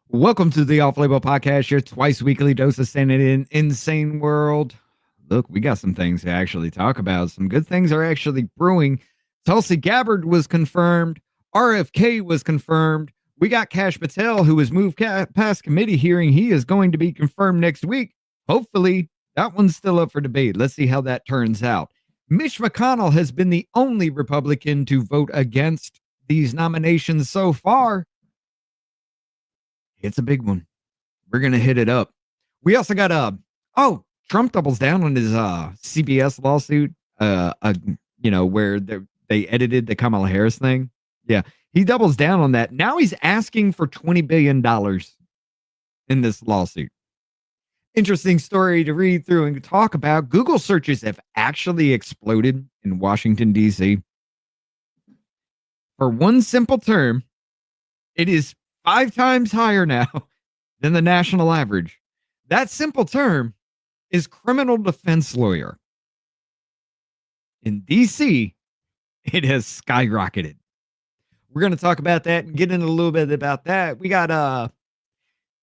Welcome to the Off Label Podcast, your twice weekly dose of sanity in insane world. Look, we got some things to actually talk about. Some good things are actually brewing. Tulsi Gabbard was confirmed. RFK was confirmed. We got Cash Patel, who was moved past committee hearing. He is going to be confirmed next week. Hopefully, that one's still up for debate. Let's see how that turns out. Mitch McConnell has been the only Republican to vote against these nominations so far. It's a big one. We're going to hit it up. We also got Trump doubles down on his CBS lawsuit, where they edited the Kamala Harris thing. Yeah, he doubles down on that. Now he's asking for $20 billion in this lawsuit. Interesting story to read through and talk about. Google searches have actually exploded in Washington, D.C. For one simple term, it is 5 times higher now than the national average. That simple term is criminal defense lawyer. In DC, it has skyrocketed. We're going to talk about that and get into a little bit about that. We got,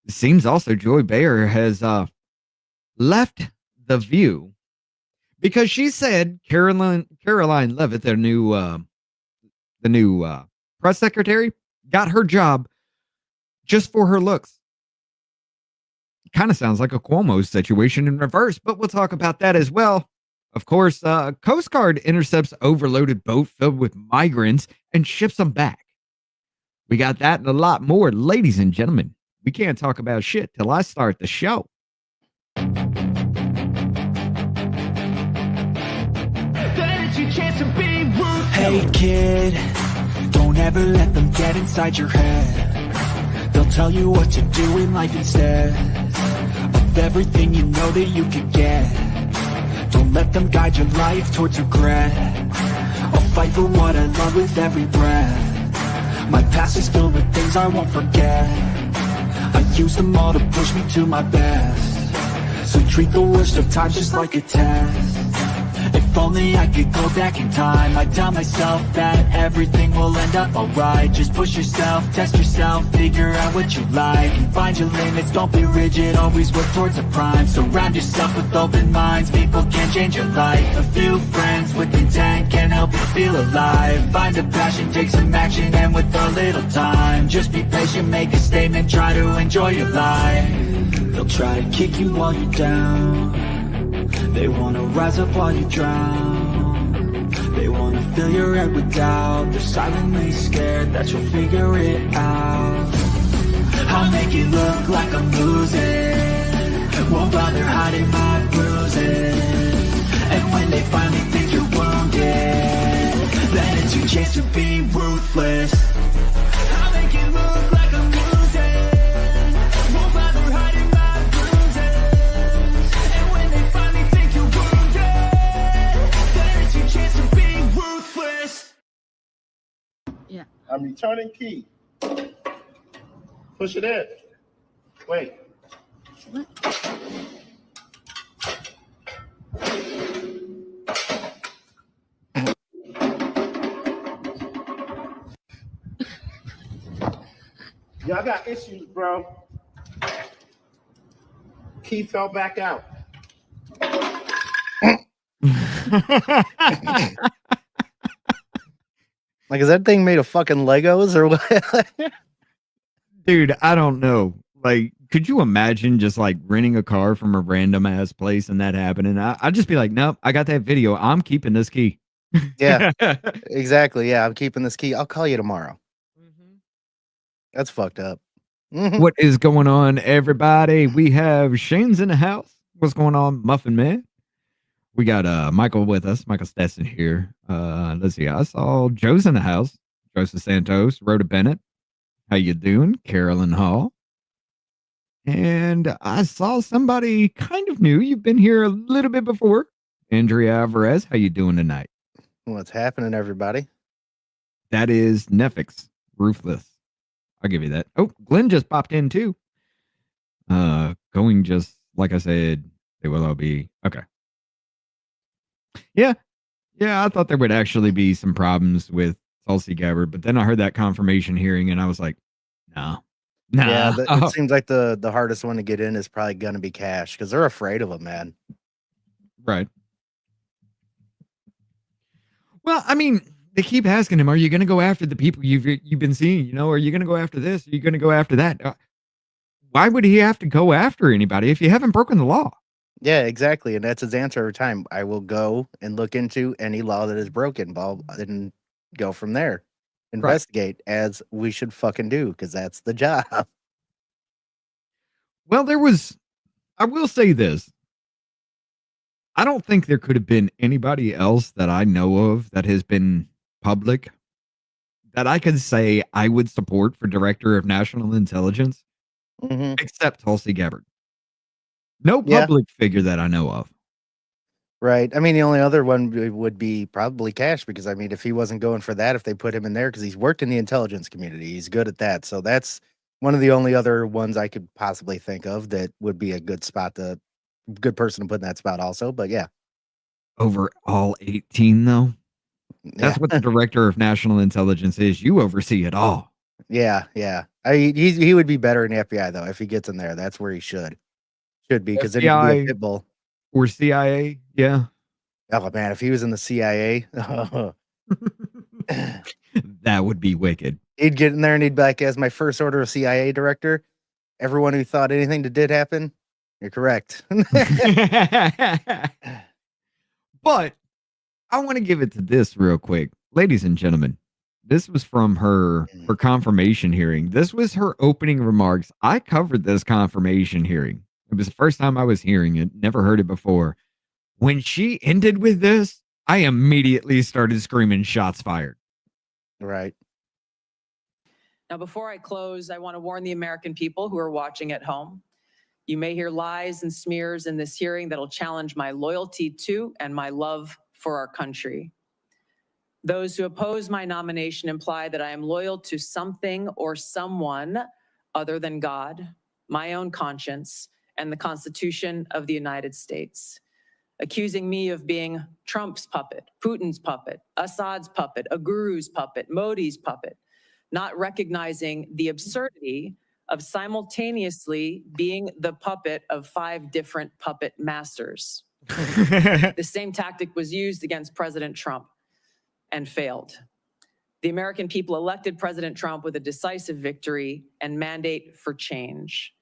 it seems also Joy Behar has left The View because she said Caroline Leavitt, the new press secretary, got her job just for her looks. Kind of sounds like a Cuomo situation in reverse, but we'll talk about that as well. Of course, Coast Guard intercepts overloaded boat filled with migrants and ships them back. We got that and a lot more. Ladies and gentlemen, we can't talk about shit till I start the show. Hey kid, don't ever let them get inside your head. They'll tell you what to do in life instead of everything you know that you could get. Don't let them guide your life towards regret. I'll fight for what I love with every breath. My past is filled with things I won't forget. I use them all to push me to my best. So treat the worst of times just like a test. If only I could go back in time, I'd tell myself that everything will end up alright. Just push yourself, test yourself, figure out what you like, and find your limits, don't be rigid, always work towards a prime. Surround yourself with open minds, people can change your life. A few friends with intent can help you feel alive. Find a passion, take some action, and with a little time, just be patient, make a statement, try to enjoy your life. They'll try to kick you while you're down. They wanna rise up while you drown. They wanna fill your head with doubt. They're silently scared that you'll figure it out. I'll make it look like I'm losing. Won't bother hiding my bruises. And when they finally think you're wounded, then it's your chance to be ruthless. I'll make it look like I'm losing. Won't bother hiding my bruises. And when they finally think you're wounded, then it's your chance to be ruthless. Yeah. I'm returning key. Push it in. Wait. What? Y'all got issues, bro. Key fell back out. Like, is that thing made of fucking Legos or what? Dude, I don't know. Like, could you imagine just like renting a car from a random ass place and that happening? I'd just be like, nope, I got that video. I'm keeping this key. Yeah, exactly. Yeah, I'm keeping this key. I'll call you tomorrow. That's fucked up. What is going on, everybody? We have Shane's in the house. What's going on, Muffin Man? We got Michael with us. Michael Stetson here. Let's see. I saw Joe's in the house. Joseph Santos, Rhoda Bennett. How you doing? Carolyn Hall. And I saw somebody kind of new. You've been here a little bit before. Andrea Alvarez. How you doing tonight? What's happening, everybody? That is Nefix. Ruthless. I'll give you that. Oh, Glenn just popped in too. Going just like I said, they will all be okay. Yeah, I thought there would actually be some problems with Tulsi Gabbard, but then I heard that confirmation hearing and I was like, no, Yeah, Nah. it seems like the hardest one to get in is probably gonna be Cash because they're afraid of him, man. Right. Well, I mean, they keep asking him, "Are you going to go after the people you've been seeing? You know, are you going to go after this? Are you going to go after that?" Why would he have to go after anybody if you haven't broken the law? Yeah, exactly, and that's his answer every time. I will go and look into any law that is broken, and go from there. Right. Investigate as we should fucking do because that's the job. Well, I will say this. I don't think there could have been anybody else that I know of that has been public that I could say I would support for director of national intelligence Mhm. except Tulsi Gabbard. No Yeah, public figure that I know of. right. I mean, the only other one would be probably Cash because I mean, if he wasn't going for that, if they put him in there because he's worked in the intelligence community, he's good at that. So that's one of the only other ones I could possibly think of that would be a good person to put in that spot also. But yeah, Over all 18, though? yeah, That's what the director of national intelligence is. You oversee it all. yeah. He would be better in the FBI though if he gets in there. That's where he should be because then he could be a FBI pit bull. or CIA, yeah. Oh man, if he was in the CIA, That would be wicked. he'd get in there and he'd be like, as my first order of CIA director, everyone who thought anything that did happen, you're correct. But I want to give it to this real quick. Ladies and gentlemen, this was from her confirmation hearing. This was her opening remarks. I covered this confirmation hearing. It was the first time I was hearing it. Never heard it before. When she ended with this, I immediately started screaming shots fired. Right. Now, before I close, I want to warn the American people who are watching at home. You may hear lies and smears in this hearing that'll challenge my loyalty to and my love for our country. Those who oppose my nomination imply that I am loyal to something or someone other than God, my own conscience, and the Constitution of the United States. Accusing me of being Trump's puppet, Putin's puppet, Assad's puppet, a guru's puppet, Modi's puppet, not recognizing the absurdity of simultaneously being the puppet of 5 different puppet masters. The same tactic was used against President Trump and failed. The American people elected President Trump with a decisive victory and mandate for change.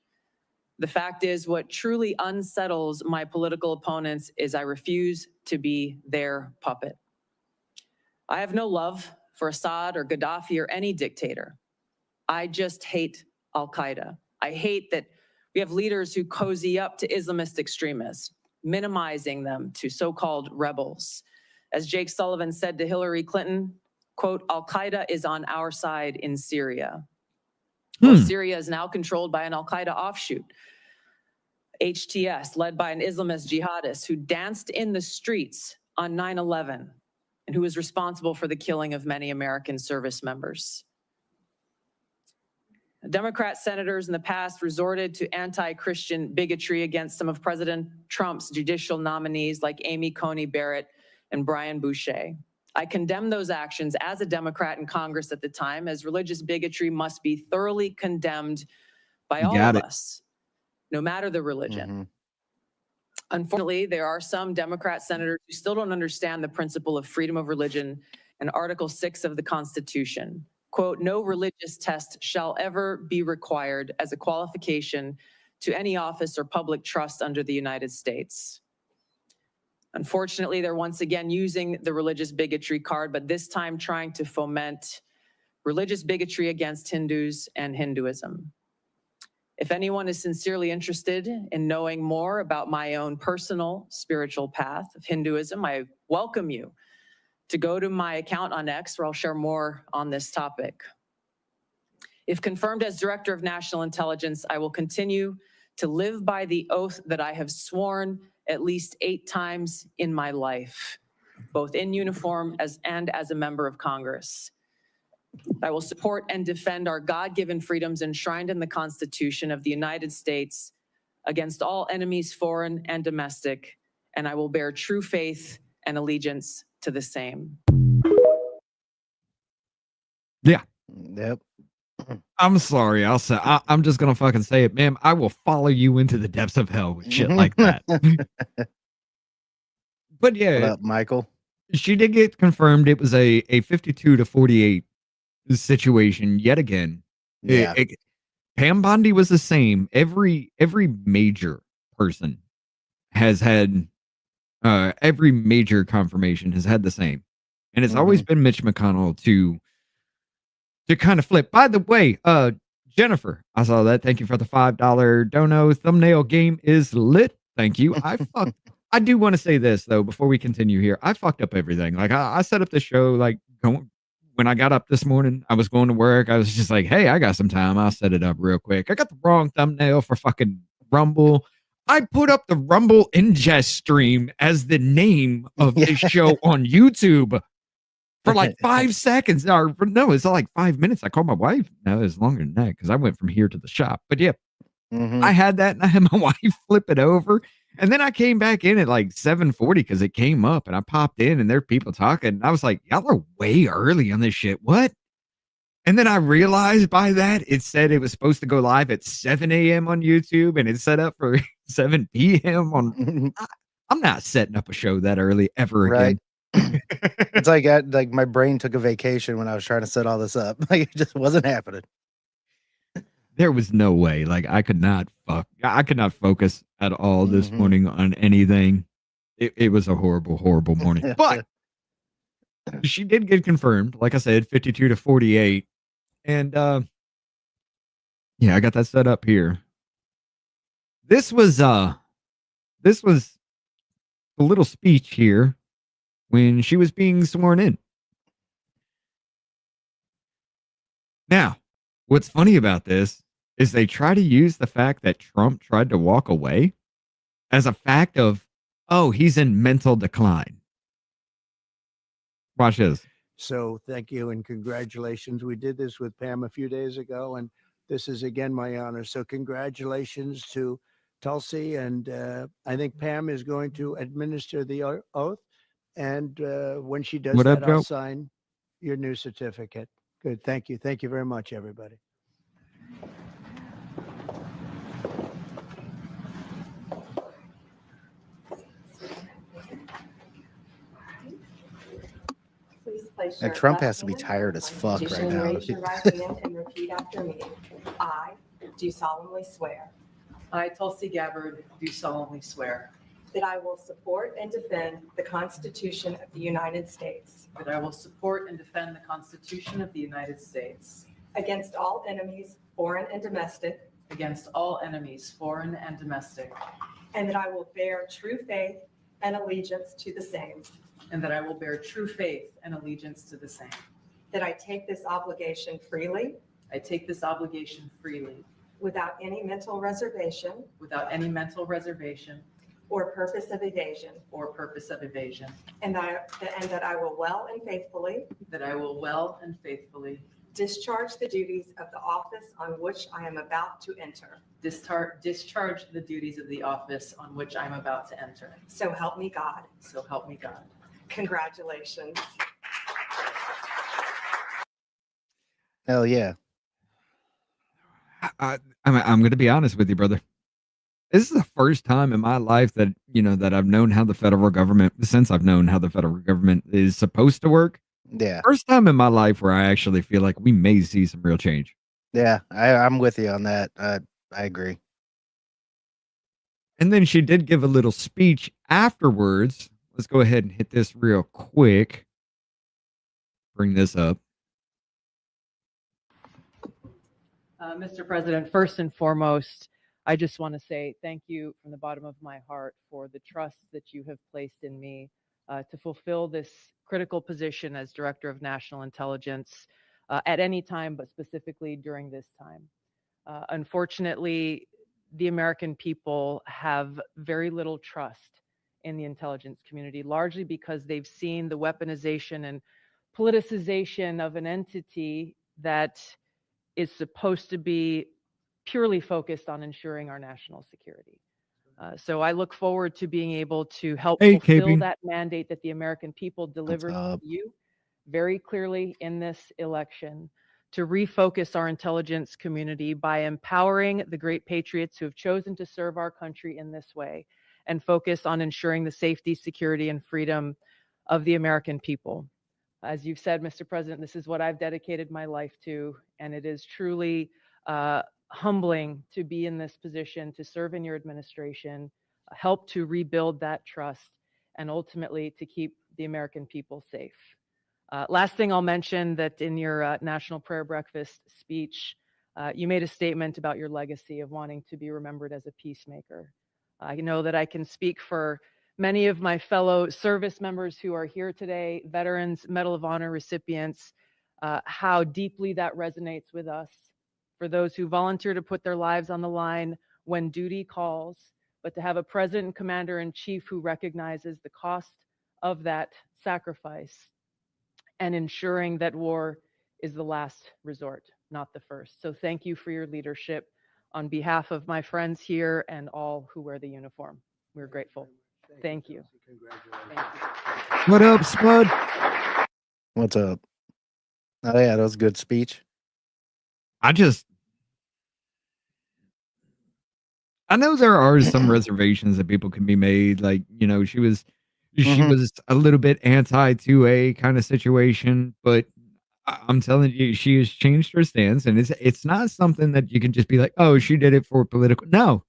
The fact is, what truly unsettles my political opponents is I refuse to be their puppet. I have no love for Assad or Gaddafi or any dictator. I just hate Al-Qaeda. I hate that we have leaders who cozy up to Islamist extremists, minimizing them to so-called rebels. As Jake Sullivan said to Hillary Clinton, quote, Al-Qaeda is on our side in Syria. Well, Syria is now controlled by an Al-Qaeda offshoot, HTS, led by an Islamist jihadist who danced in the streets on 9/11 and who was responsible for the killing of many American service members. Democrat senators in the past resorted to anti-Christian bigotry against some of President Trump's judicial nominees like Amy Coney Barrett and Brian Boucher. I condemn those actions as a Democrat in Congress at the time, as religious bigotry must be thoroughly condemned by all of us, no matter the religion. Mm-hmm. Unfortunately, there are some Democrat senators who still don't understand the principle of freedom of religion and Article 6 of the Constitution. Quote, no religious test shall ever be required as a qualification to any office or public trust under the United States. Unfortunately, they're once again using the religious bigotry card, but this time trying to foment religious bigotry against Hindus and Hinduism. If anyone is sincerely interested in knowing more about my own personal spiritual path of Hinduism, I welcome you to go to my account on X, where I'll share more on this topic. If confirmed as Director of National Intelligence, I will continue to live by the oath that I have sworn at least 8 times in my life, both in uniform and as a member of Congress. I will support and defend our God-given freedoms enshrined in the Constitution of the United States against all enemies, foreign and domestic, and I will bear true faith and allegiance to the same. Yeah. Yep. I'm sorry. I'm just gonna fucking say it, ma'am. I will follow you into the depths of hell with shit like that. But What yeah, up, Michael? she did get confirmed. It was a 52-48 situation yet again. Yeah. Pam Bondi was the same. Every major person has had every major confirmation has had the same. And it's always been Mitch McConnell to kind of flip. By the way, Jennifer, I saw that. Thank you for the $5 dono. Thumbnail game is lit. Thank you. I do want to say this though before we continue here. I fucked up everything. Like I set up the show like when I got up this morning, I was going to work. I was just like, hey, I got some time. I'll set it up real quick. I got the wrong thumbnail for fucking Rumble. I put up the Rumble ingest stream as the name of the show on YouTube for like 5 seconds. Or no, it's like 5 minutes. I called my wife. No, it's longer than that because I went from here to the shop. But yeah, I had that and I had my wife flip it over. And then I came back in at like 7:40 because it came up and I popped in and there are people talking. And I was like, y'all are way early on this shit. What? And then I realized by that it said it was supposed to go live at 7 a.m. on YouTube and it's set up for 7 p.m. on. I'm not setting up a show that early ever again. It's like my brain took a vacation when I was trying to set all this up. Like it just wasn't happening. There was no way. Like I could not focus at all this morning on anything. It was a horrible, horrible morning. But she did get confirmed, like I said, 52-48. And yeah, I got that set up here. This was a little speech here when she was being sworn in. Now, what's funny about this is they try to use the fact that Trump tried to walk away as a fact of, oh, he's in mental decline. Watch this. So thank you and congratulations. We did this with Pam a few days ago, and this is again my honor. So congratulations to Tulsi, and I think Pam is going to administer the oath. And when she does that, I'll sign your new certificate. Good. Thank you. Thank you very much, everybody. And Trump has to be tired as fuck right now. Raise your right hand and repeat after me. I do solemnly swear I, Tulsi Gabbard, do solemnly swear that I will support and defend the Constitution of the United States that I will support and defend the Constitution of the United States against all enemies, foreign and domestic, against all enemies, foreign and domestic, and that I will bear true faith and allegiance to the same, and that I will bear true faith and allegiance to the same. that I take this obligation freely I take this obligation freely without any mental reservation without any mental reservation or purpose of evasion, or purpose of evasion, and that I will well and faithfully that I will well and faithfully discharge the duties of the office on which I am about to enter. discharge the duties of the office on which I'm about to enter. So help me God. So help me God. Congratulations. Hell yeah. I'm going to be honest with you, brother. This is the first time in my life that, that I've known how the federal government, since I've known how the federal government is supposed to work. Yeah. First time in my life where I actually feel like we may see some real change. Yeah. I'm with you on that. I agree. And then she did give a little speech afterwards. Let's go ahead and hit this real quick. Bring this up. Mr. President, first and foremost, I just want to say thank you from the bottom of my heart for the trust that you have placed in me to fulfill this critical position as Director of National Intelligence at any time, but specifically during this time. Unfortunately, the American people have very little trust in the intelligence community, largely because they've seen the weaponization and politicization of an entity that is supposed to be purely focused on ensuring our national security. So I look forward to being able to help fulfill that mandate that the American people delivered to you very clearly in this election, to refocus our intelligence community by empowering the great patriots who have chosen to serve our country in this way and focus on ensuring the safety, security, and freedom of the American people. As you've said, Mr. President, this is what I've dedicated my life to, and it is truly humbling to be in this position, to serve in your administration, help to rebuild that trust, and ultimately to keep the American people safe. Last thing I'll mention, that in your National Prayer Breakfast speech, you made a statement about your legacy of wanting to be remembered as a peacemaker. I know that I can speak for many of my fellow service members who are here today, veterans, Medal of Honor recipients, how deeply that resonates with us. For those who volunteer to put their lives on the line when duty calls, but to have a president and commander-in-chief who recognizes the cost of that sacrifice and ensuring that war is the last resort, not the first. So thank you for your leadership on behalf of my friends here and all who wear the uniform. We're grateful. Thank you. Congratulations. What up, Spud? What's up? Oh yeah, that was a good speech. I know there are some reservations that people can be made. Like, you know, she was a little bit anti-2A kind of situation, but I'm telling you, she has changed her stance, and it's not something that you can just be like, oh, she did it for political. No,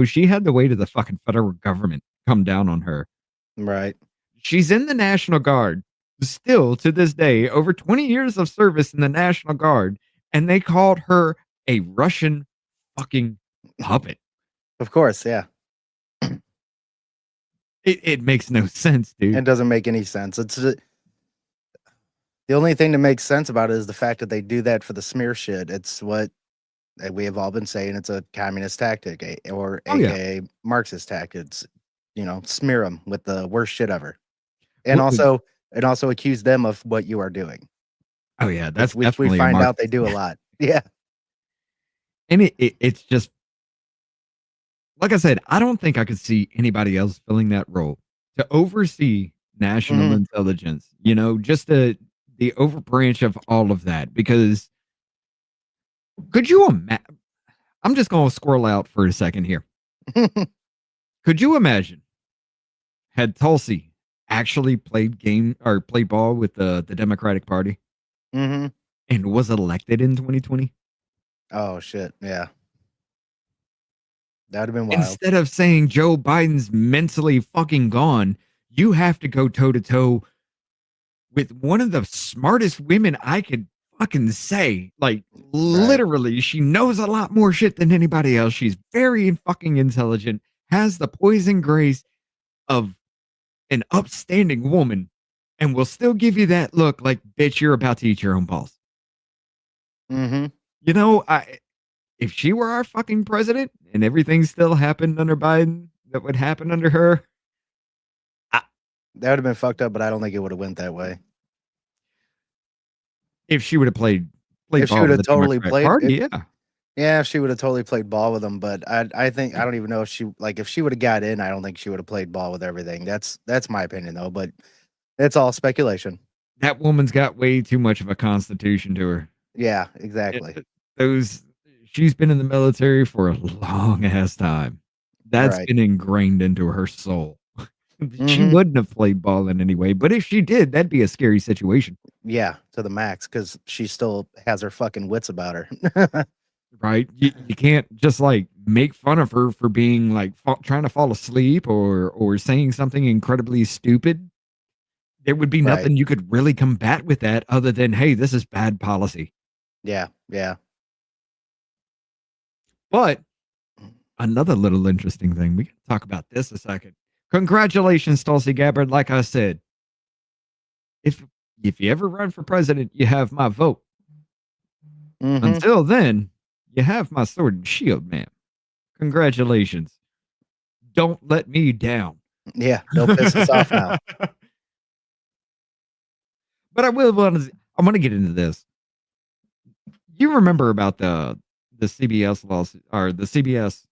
she had the weight of the fucking federal government come down on her. Right. She's in the National Guard still to this day, over 20 years of service in the National Guard, and they called her a Russian fucking puppet. Of course, yeah. It makes no sense, dude. It doesn't make any sense. It's the only thing that makes sense about it is the fact that they do that for the smear shit. It's what we have all been saying. It's a communist tactic, aka Marxist tactic. It's, you know, smear them with the worst shit ever, and also accuse them of what you are doing. Oh yeah, that's which definitely we find out they do a lot. Yeah, and it's just. Like I said, I don't think I could see anybody else filling that role to oversee national intelligence, you know, just the overbranch of all of that. Because could you imagine? I'm just going to squirrel out for a second here. Could you imagine had Tulsi actually played ball with the Democratic Party and was elected in 2020? Oh, shit. Yeah. That would have been wild. Instead of saying Joe Biden's mentally fucking gone, you have to go toe to toe with one of the smartest women I could fucking say. Like, literally, she knows a lot more shit than anybody else. She's very fucking intelligent, has the poison grace of an upstanding woman, and will still give you that look like, bitch, you're about to eat your own balls. You know, if she were our fucking president and everything still happened under Biden that would happen under her, that would have been fucked up, but I don't think it would have went that way. If she would have played if she would have totally played party, yeah, if she would have totally played ball with them. But I think I don't even know if she would have got in. I don't think she would have played ball with everything. That's my opinion though, but it's all speculation. That woman's got way too much of a constitution to her. Yeah, exactly. She's been in the military for a long ass time. That's been ingrained into her soul. She wouldn't have played ball in any way, but if she did, that'd be a scary situation. Yeah, to the max, because she still has her fucking wits about her. Right? You can't just like make fun of her for being like trying to fall asleep or saying something incredibly stupid. There would be nothing you could really combat with that other than, hey, this is bad policy. Yeah, yeah. But another little interesting thing, we can talk about this a second. Congratulations, Tulsi Gabbard. Like I said, if you ever run for president, you have my vote. Until then, you have my sword and shield, ma'am. Congratulations. Don't let me down. Yeah, don't piss us off now. But I want to get into this. You remember about the CBS lawsuit or the CBS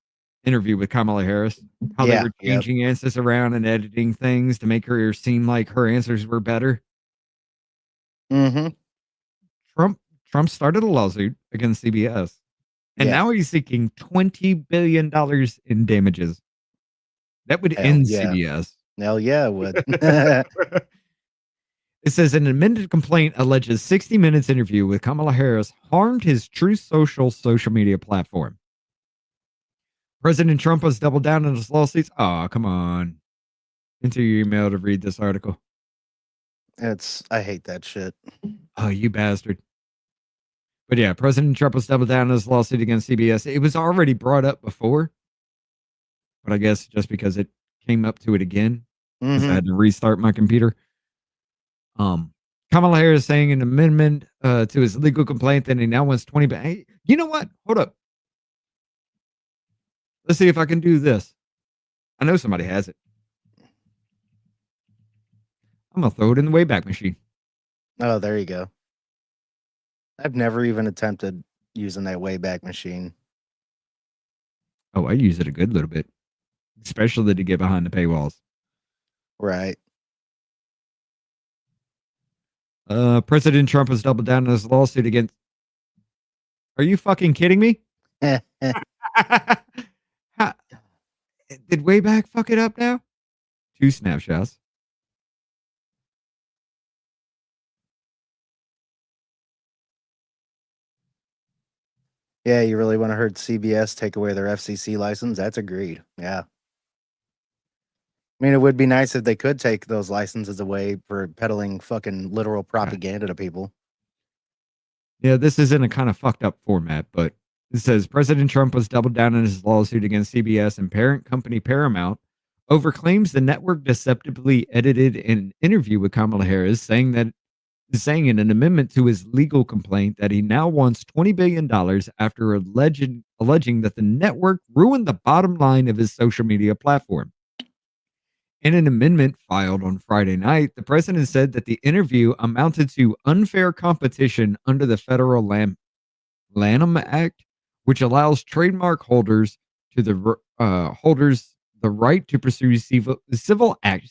interview with Kamala Harris? How they were changing answers around and editing things to make her seem like her answers were better. Trump Trump started a lawsuit against CBS, and Yeah. now he's seeking $20 billion in damages. That would Hell end yeah. CBS. Hell yeah, it would. It says an amended complaint alleges 60 Minutes interview with Kamala Harris harmed his Truth social media platform. President Trump has doubled down on his lawsuits. Oh, come on. Into your email to read this article. I hate that shit. Oh, you bastard. But yeah, President Trump has doubled down on his lawsuit against CBS. It was already brought up before, but I guess just because it came up to it again, 'cause I had to restart my computer. Kamala Harris saying an amendment to his legal complaint that he now wants 20. Hey, you know what? Hold up. Let's see if I can do this. I know somebody has it. I'm gonna throw it in the Wayback Machine. Oh, there you go. I've never even attempted using that Wayback Machine. Oh, I use it a good little bit, especially to get behind the paywalls. Right. President Trump has doubled down on his lawsuit against. Are you fucking kidding me? How, did Wayback fuck it up now? 2 snapshots. Yeah, you really want to hurt CBS, take away their FCC license? That's agreed. Yeah. I mean, it would be nice if they could take those licenses away for peddling fucking literal propaganda to people. Yeah, this is in a kind of fucked up format, but it says President Trump has doubled down on his lawsuit against CBS and parent company Paramount over claims the network deceptively edited an interview with Kamala Harris, saying in an amendment to his legal complaint that he now wants $20 billion after alleging that the network ruined the bottom line of his social media platform. In an amendment filed on Friday night, the president said that the interview amounted to unfair competition under the federal Lanham Act, which allows trademark holders the right to pursue civil action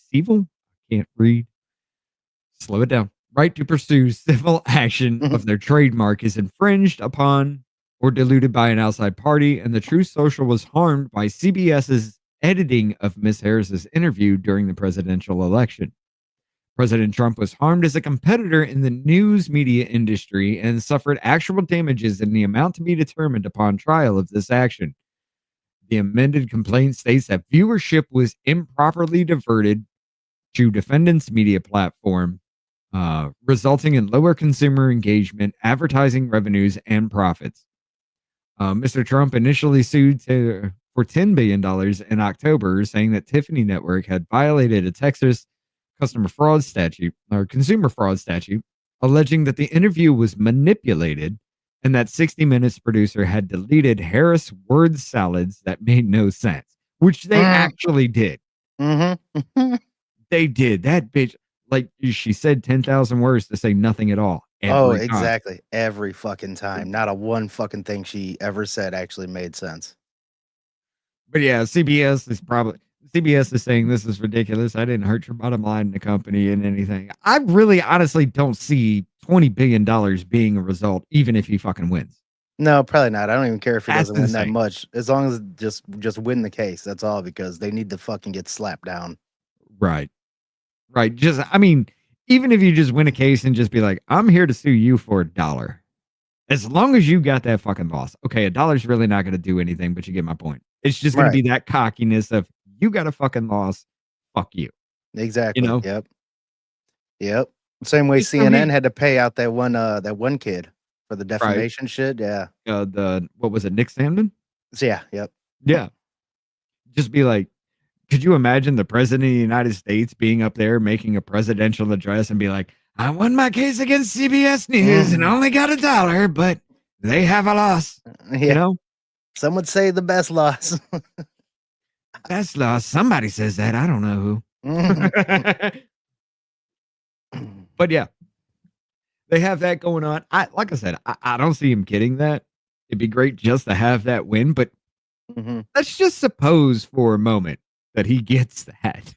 of their trademark is infringed upon or diluted by an outside party, and the Truth Social was harmed by CBS's editing of Ms. Harris's interview during the presidential election. President Trump was harmed as a competitor in the news media industry and suffered actual damages in the amount to be determined upon trial of this action. The amended complaint states that viewership was improperly diverted to defendant's media platform, resulting in lower consumer engagement, advertising revenues, and profits. Mr. Trump initially sued for $10 billion in October, saying that Tiffany Network had violated a Texas consumer fraud statute, alleging that the interview was manipulated and that 60 Minutes producer had deleted Harris word salads that made no sense, which they actually did. They did. That bitch, like she said 10,000 words to say nothing at all. Exactly. Every fucking time. Not a one fucking thing she ever said actually made sense. But yeah, CBS is saying this is ridiculous. I didn't hurt your bottom line in the company and anything. I really honestly don't see $20 billion being a result, even if he fucking wins. No, probably not. I don't even care if he That's doesn't win that insane. much. As long as just win the case. That's all, because they need to fucking get slapped down. Right. Even if you just win a case and just be like, I'm here to sue you for $1. As long as you got that fucking loss. Okay, $1's really not going to do anything, but you get my point. It's just going to be that cockiness of, you got a fucking loss, fuck you. Exactly. You know? Yep. Same way CNN had to pay out that one kid for the defamation shit. Yeah. What was it, Nick Sandman? So, yeah. Yep. Yeah. Just be like, could you imagine the president of the United States being up there making a presidential address and be like, I won my case against CBS News and only got $1, but they have a loss. Yeah. You know? Some would say the best loss. Best loss. Somebody says that. I don't know who. But yeah, they have that going on. Like I said, I don't see him getting that. It'd be great just to have that win, but let's just suppose for a moment that he gets that.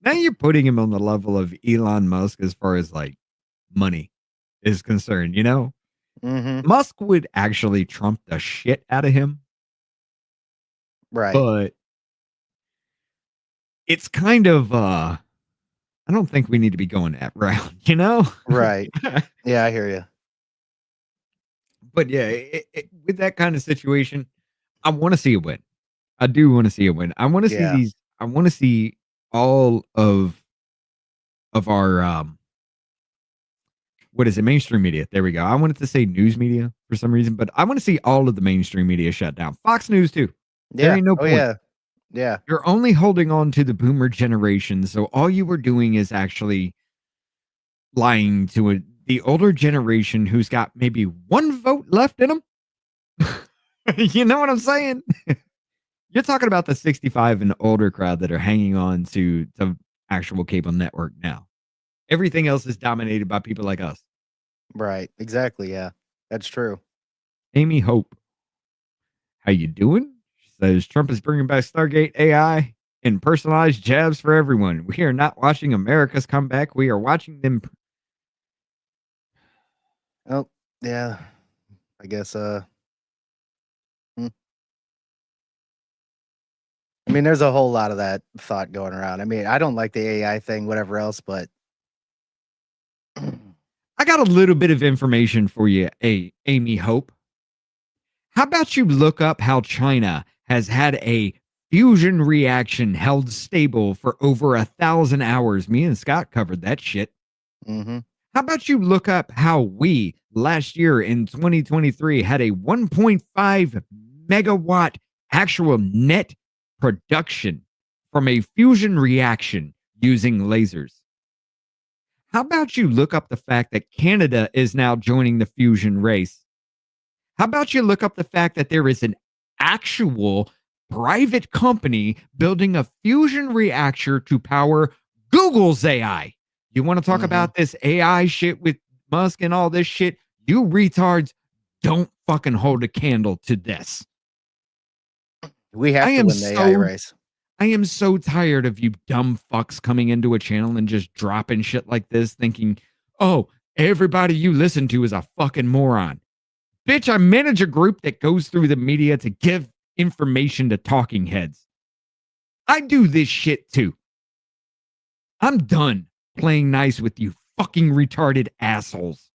Now you're putting him on the level of Elon Musk as far as like money. is concerned, you know? Mm-hmm. Musk would actually trump the shit out of him, Right. but it's kind of I don't think we need to be going that route, you know? Right. Yeah, I hear you. But yeah, with that kind of situation, I want to see a win. I do want to see a win. I want to see Yeah. these. I want to see all of our what is it? Mainstream media. There we go. I wanted to say news media for some reason, but I want to see all of the mainstream media shut down. Fox News too. There Yeah. ain't no Oh point. yeah. Yeah. You're only holding on to the boomer generation, so all you were doing is actually lying to the older generation who's got maybe one vote left in them. You know what I'm saying? You're talking about the 65 and older crowd that are hanging on to actual cable network now. Everything else is dominated by people like us. Right. Exactly. Yeah. That's true. Amy Hope, how you doing? She says Trump is bringing back Stargate AI and personalized jabs for everyone. We are not watching America's comeback. We are watching them. Oh, yeah. I guess I mean, there's a whole lot of that thought going around. I mean, I don't like the AI thing, whatever else, but I got a little bit of information for you, Amy Hope. How about you look up how China has had a fusion reaction held stable for over 1,000 hours? Me and Scott covered that shit. mm-hmm. How about you look up how we last year in 2023 had a 1.5 megawatt actual net production from a fusion reaction using lasers? How about you look up the fact that Canada is now joining the fusion race? How about you look up the fact that there is an actual private company building a fusion reactor to power Google's AI? You want to talk about this AI shit with Musk and all this shit? You retards don't fucking hold a candle to this. We have to win the AI race. I am so tired of you dumb fucks coming into a channel and just dropping shit like this, thinking, oh, everybody you listen to is a fucking moron. Bitch, I manage a group that goes through the media to give information to talking heads. I do this shit too. I'm done playing nice with you fucking retarded assholes.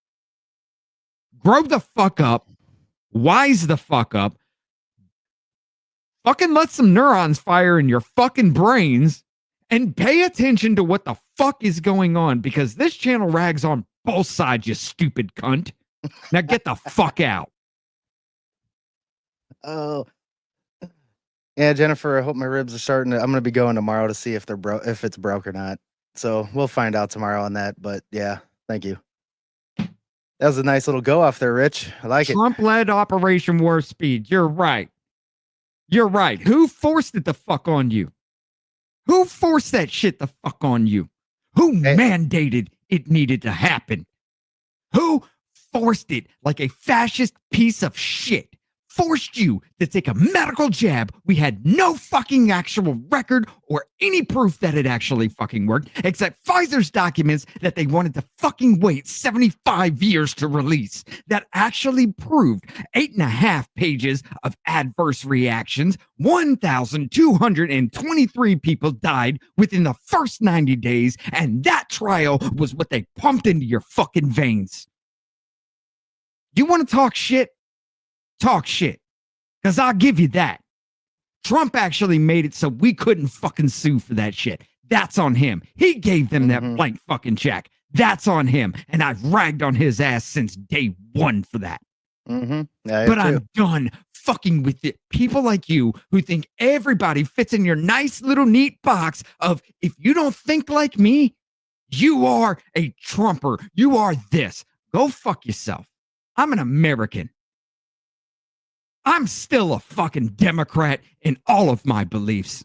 Grow the fuck up. Wise the fuck up. Fucking let some neurons fire in your fucking brains and pay attention to what the fuck is going on, because this channel rags on both sides, you stupid cunt. Now get the fuck out. Oh. Yeah, Jennifer, I hope my ribs are starting to, I'm going to be going tomorrow to see if they're if it's broke or not. So we'll find out tomorrow on that. But yeah, thank you. That was a nice little go off there, Rich. I like it. Trump-led Operation Warp Speed. You're right. You're right. Who forced it the fuck on you? Who forced that shit the fuck on you? Who mandated it needed to happen? Who forced it like a fascist piece of shit? Forced you to take a medical jab. We had no fucking actual record or any proof that it actually fucking worked, except Pfizer's documents that they wanted to fucking wait 75 years to release, that actually proved 8.5 pages of adverse reactions. 1,223 people died within the first 90 days, and that trial was what they pumped into your fucking veins. You want to talk shit? Talk shit, because I'll give you that. Trump actually made it so we couldn't fucking sue for that shit. That's on him. He gave them that blank fucking check. That's on him. And I've ragged on his ass since day one for that. Yeah, but I'm done fucking with it. People like you who think everybody fits in your nice little neat box of, if you don't think like me, you are a Trumper. You are this. Go fuck yourself. I'm an American. I'm still a fucking Democrat in all of my beliefs.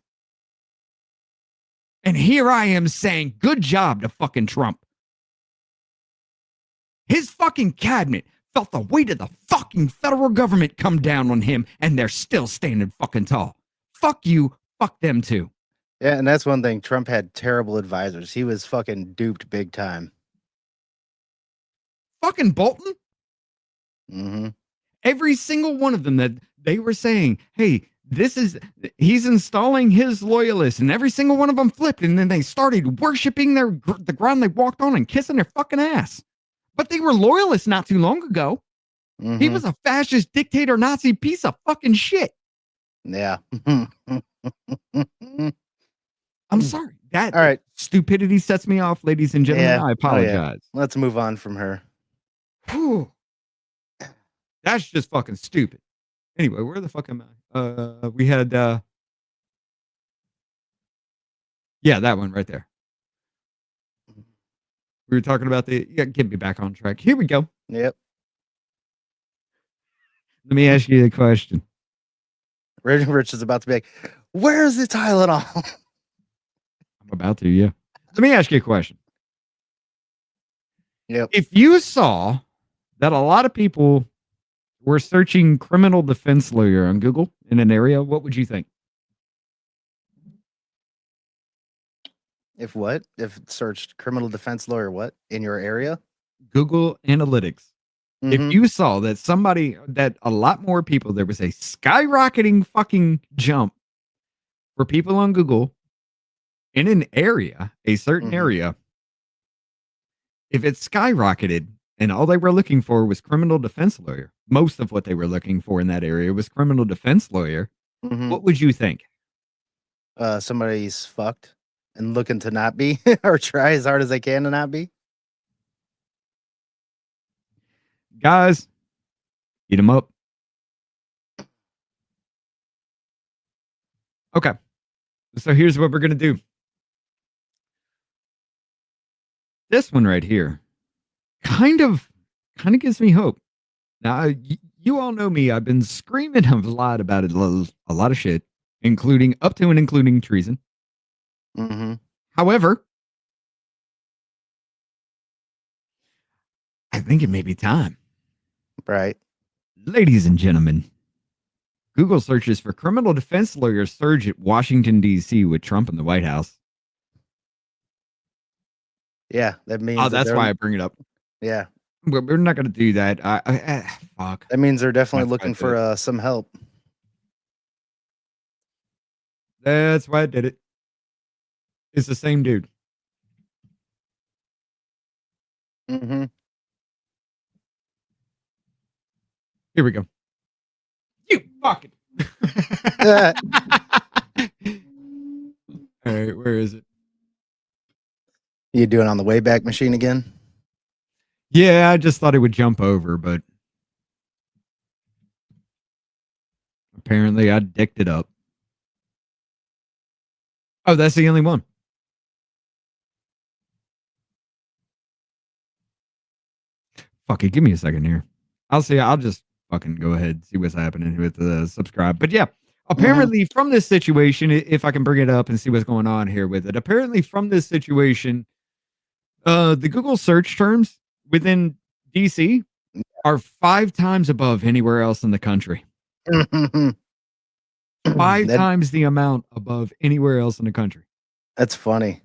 And here I am saying, good job to fucking Trump. His fucking cabinet felt the weight of the fucking federal government come down on him, and they're still standing fucking tall. Fuck you. Fuck them too. Yeah, and that's one thing. Trump had terrible advisors. He was fucking duped big time. fucking Bolton. Mm-hmm. Every single one of them that they were saying, hey, he's installing his loyalists, and every single one of them flipped, and then they started worshiping the ground they walked on and kissing their fucking ass. But they were loyalists not too long ago. Mm-hmm. He was a fascist dictator, Nazi piece of fucking shit. Yeah. I'm sorry. That All right. stupidity sets me off, ladies and gentlemen. Yeah. I apologize. Let's move on from her. Whew. That's just fucking stupid. Anyway, where the fuck am I? We had yeah, that one right there. We were talking about get me back on track. Here we go. Yep. Let me ask you a question. Rich is about to be like, where's the Tylenol? I'm about to, yeah. Let me ask you a question. Yep. If you saw that a lot of people were searching criminal defense lawyer on Google in an area, what would you think? If what? If searched criminal defense lawyer what? In your area? Google Analytics. Mhm. If you saw that a lot more people, there was a skyrocketing fucking jump for people on Google in an area, a certain Mhm. area, if it skyrocketed and all they were looking for was criminal defense lawyer, most of what they were looking for in that area was criminal defense lawyer, Mhm. what would you think? Somebody's fucked and looking to not be or try as hard as they can to not be. Guys, eat them up. Okay. So here's what we're going to do. This one right here kind of gives me hope. Now, you all know me. I've been screaming a lot about it, a lot of shit, including up to and including treason. Mm-hmm. However, I think it may be time. Right. Ladies and gentlemen, Google searches for criminal defense lawyers surge at Washington, D.C. with Trump in the White House. Yeah, that means Oh, that's why I bring it up. Yeah, We're not going to do that. Fuck. that means they're definitely That's looking right, for some help. That's why I did it. It's the same dude. Mm-hmm. Here we go. You fucking. All right, where is it? You doing on the Wayback Machine again? Yeah, I just thought it would jump over, but apparently I dicked it up. Oh, that's the only one. Fuck it, give me a second here. I'll just fucking go ahead and see what's happening with the subscribe. But yeah, apparently from this situation, if I can bring it up and see what's going on here with it. Apparently from this situation, the Google search terms within DC are 5 times above anywhere else in the country. 5 times the amount above anywhere else in the country. That's funny.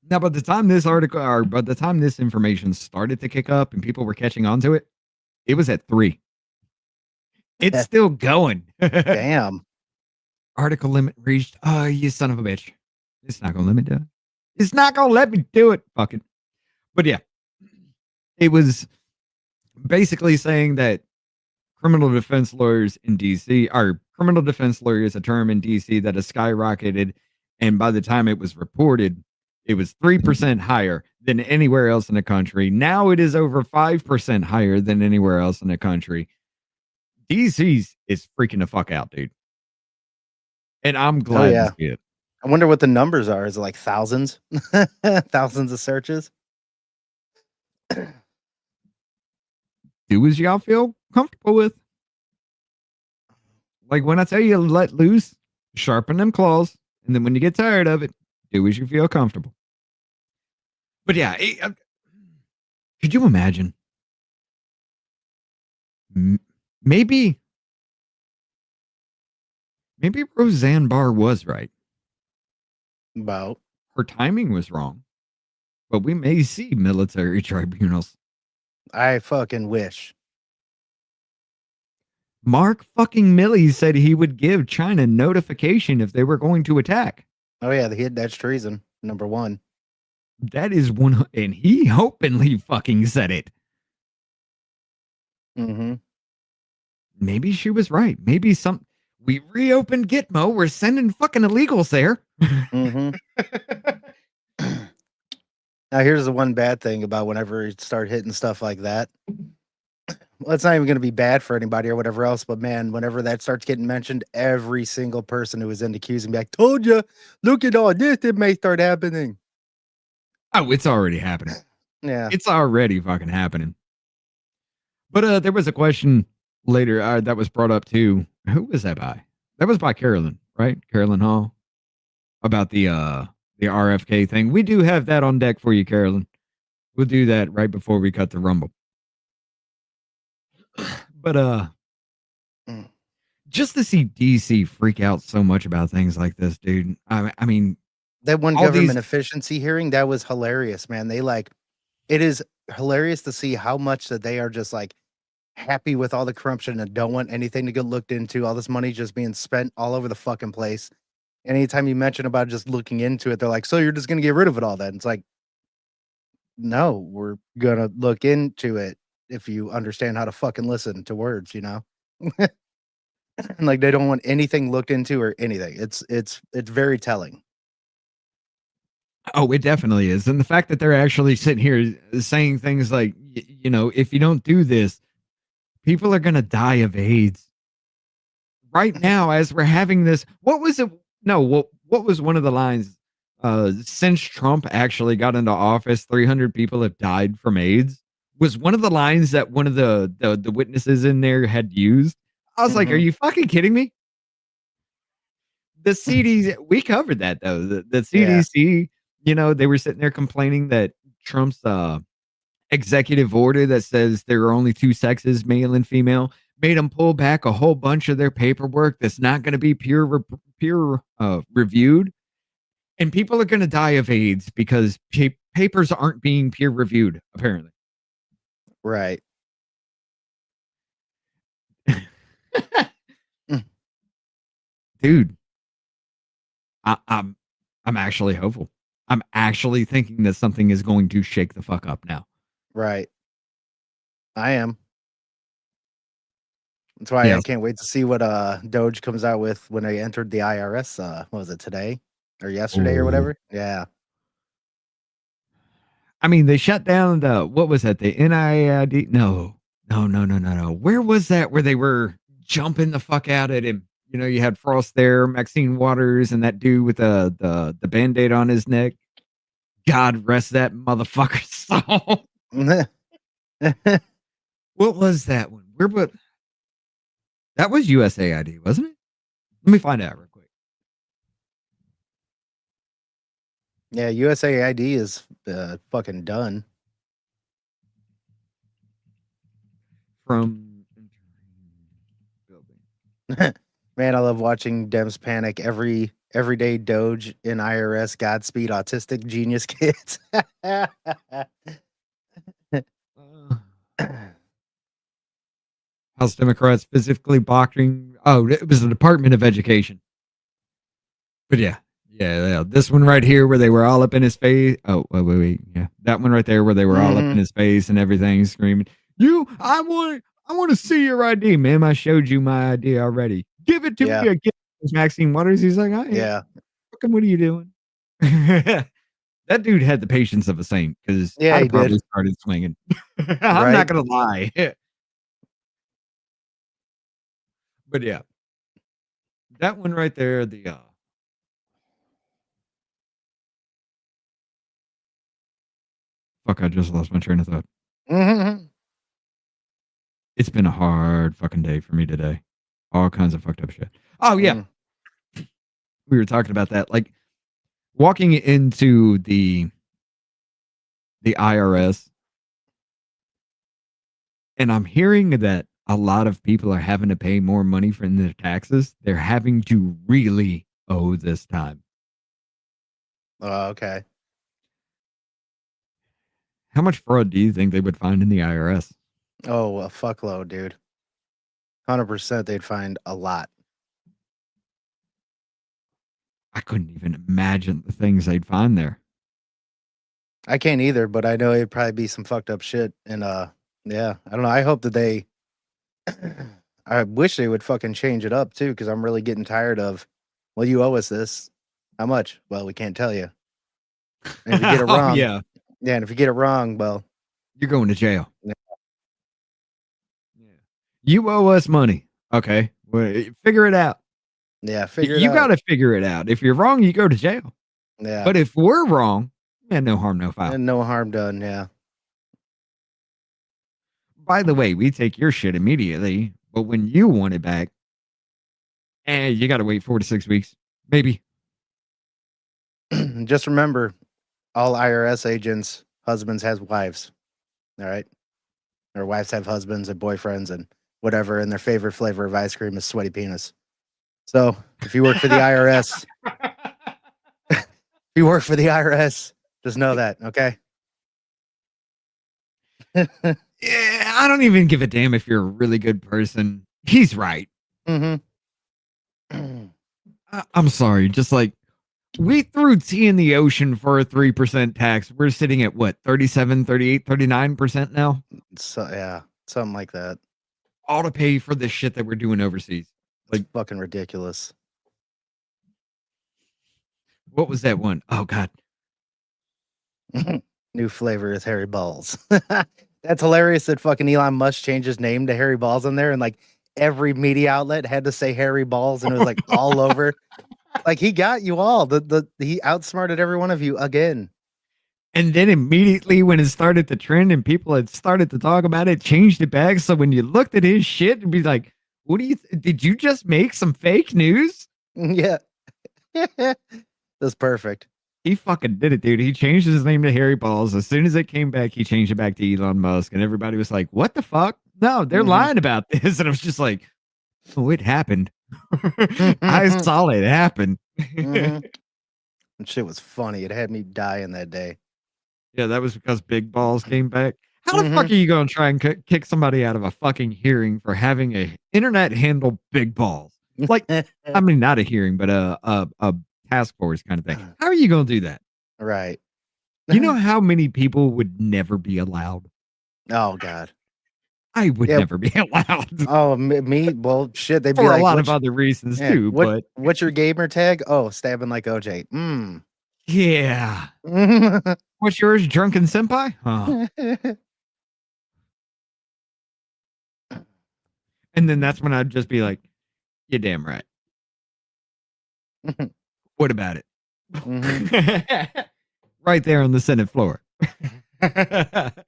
Now, by the time this article, or by the time this information started to kick up and people were catching on to it, it was at 3. It's still going. Damn. Article limit reached. Oh, you son of a bitch. It's not going to let me do it. It's not going to let me do it. Fuck it. But yeah, it was basically saying that criminal defense lawyers in DC, or criminal defense lawyer is a term in DC that has skyrocketed. And by the time it was reported, it was 3% higher than anywhere else in the country. Now it is over 5% higher than anywhere else in the country. DC's is freaking the fuck out, dude. And I'm glad to see it. I wonder what the numbers are. Is it like thousands? Thousands of searches? Do as y'all feel comfortable with. Like when I tell you let loose, sharpen them claws, and then when you get tired of it, do as you feel comfortable. But yeah, could you imagine? Maybe Roseanne Barr was right. About Her timing was wrong. but we may see military tribunals. I fucking wish. Mark fucking Milley said he would give China notification if they were going to attack. Oh yeah, that's treason. Number one. That is one, and he openly fucking said it. Mm-hmm. Maybe she was right. Maybe we reopened Gitmo. We're sending fucking illegals there. Mm-hmm. Now here's the one bad thing about whenever you start hitting stuff like that. Well, it's not even going to be bad for anybody or whatever else, but man, whenever that starts getting mentioned, every single person who is into accusing me, like, told you, look at all this, it may start happening. Oh, it's already happening. Yeah. It's already fucking happening. But there was a question later that was brought up too. Who was that by? That was by Caroline, right? Caroline Hall, about the RFK thing. We do have that on deck for you, Caroline. We'll do that right before we cut the rumble. But just to see DC freak out so much about things like this, dude. I mean, that one government efficiency hearing, that was hilarious, man. It is hilarious to see how much that they are just like happy with all the corruption and don't want anything to get looked into. All this money just being spent all over the fucking place. Anytime you mention about just looking into it, they're like, so you're just going to get rid of it all then? It's like, no, we're going to look into it if you understand how to fucking listen to words, you know? Like they don't want anything looked into or anything. It's very telling. Oh, it definitely is. And the fact that they're actually sitting here saying things like, you know, if you don't do this, people are going to die of AIDS. Right now, as we're having this, what was it? No, what was one of the lines? Since Trump actually got into office, 300 people have died from AIDS. Was one of the lines that one of the witnesses in there had used. I was like, are you fucking kidding me? The CDC, we covered that though. The CDC, you know, they were sitting there complaining that Trump's executive order that says there are only two sexes, male and female, made them pull back a whole bunch of their paperwork that's not going to be peer reviewed. And people are going to die of AIDS because papers aren't being peer reviewed, apparently. Right. Dude, I'm actually hopeful. I'm actually thinking that something is going to shake the fuck up now. Right. I am. That's why I can't wait to see what DOGE comes out with when they entered the IRS. What was it, today or yesterday or whatever? Yeah. I mean, they shut down what was that? The NID? No. Where was that where they were jumping the fuck out at him? You know, you had Frost there, Maxine Waters, and that dude with the Band-Aid on his neck. God rest that motherfucker's soul. What was that one? That was USAID, wasn't it? Let me find out real quick. Yeah, USAID is fucking done. From building. Man, I love watching Dems panic every day. DOGE in IRS, Godspeed, autistic genius kids. House Democrats physically blocking. Oh, it was the Department of Education. But yeah. This one right here where they were all up in his face. Oh, wait. Yeah, that one right there where they were all up in his face and everything, screaming, I want to see your ID, ma'am. I showed you my ID already. Give it to me again. Maxine Waters. He's like, what are you doing? That dude had the patience of a saint because I probably started swinging. I'm not gonna lie. But yeah, that one right there, fuck, I just lost my train of thought. It's been a hard fucking day for me today. All kinds of fucked up shit. Oh yeah. We were talking about that. Like walking into the IRS, and I'm hearing that a lot of people are having to pay more money for their taxes. They're having to really owe this time. Okay. How much fraud do you think they would find in the IRS? Oh, a fuckload, dude. 100% they'd find a lot. I couldn't even imagine the things they'd find there. I can't either, but I know it'd probably be some fucked up shit. And yeah, I don't know. I hope that they I wish they would fucking change it up too, because I'm really getting tired of, well, you owe us this. How much? Well, we can't tell you. And if you get it wrong, yeah, and if you get it wrong, well, you're going to jail. Yeah. You owe us money. Okay, well, figure it out. yeah, figure it You out. got to figure it out. If you're wrong, you go to jail. Yeah, But if we're wrong, man, no harm, no foul. and no harm done. Yeah, By the way, we take your shit immediately, but when you want it back, you got to wait 4 to 6 weeks, maybe. just remember, all IRS agents' husbands has wives. All right, their wives have husbands and boyfriends and whatever, and their favorite flavor of ice cream is sweaty penis. So if you work for the IRS, just know that, okay? Yeah, I don't even give a damn if you're a really good person. He's right. Mm-hmm. I'm sorry. Just like we threw tea in the ocean for a 3% tax. We're sitting at what, 37, 38, 39% now? So yeah, something like that. All to pay for the shit that we're doing overseas. Like fucking ridiculous. What was that one? Oh, God. New flavor is Harry Balls. That's hilarious that fucking Elon Musk changed his name to Harry Balls in there, and like every media outlet had to say Harry Balls, and it was like all over. Like he got you all. He outsmarted every one of you again. And then immediately when it started to trend and people had started to talk about it, changed it back. So when you looked at his shit and be like, what do you, did you just make some fake news? Yeah. That's perfect. He fucking did it, dude. He changed his name to Harry Balls. As soon as it came back, he changed it back to Elon Musk. And everybody was like, what the fuck? No, they're lying about this. And I was just like, oh, it happened. I saw it happen. And shit was funny. It had me dying that day. Yeah, that was because Big Balls came back. How the fuck are you going to try and kick somebody out of a fucking hearing for having a internet handle Big Balls? Like, I mean, not a hearing, but a task force kind of thing. How are you going to do that? Right. You know how many people would never be allowed? Oh God. I would never be allowed. Oh, me? Well, shit. They'd be For like, a lot of other reasons too. But what's your gamer tag? Oh, stabbing like OJ. Yeah. What's yours? Drunken senpai? Huh. And then that's when I'd just be like, you're damn right. What about it? Right there on the Senate floor. But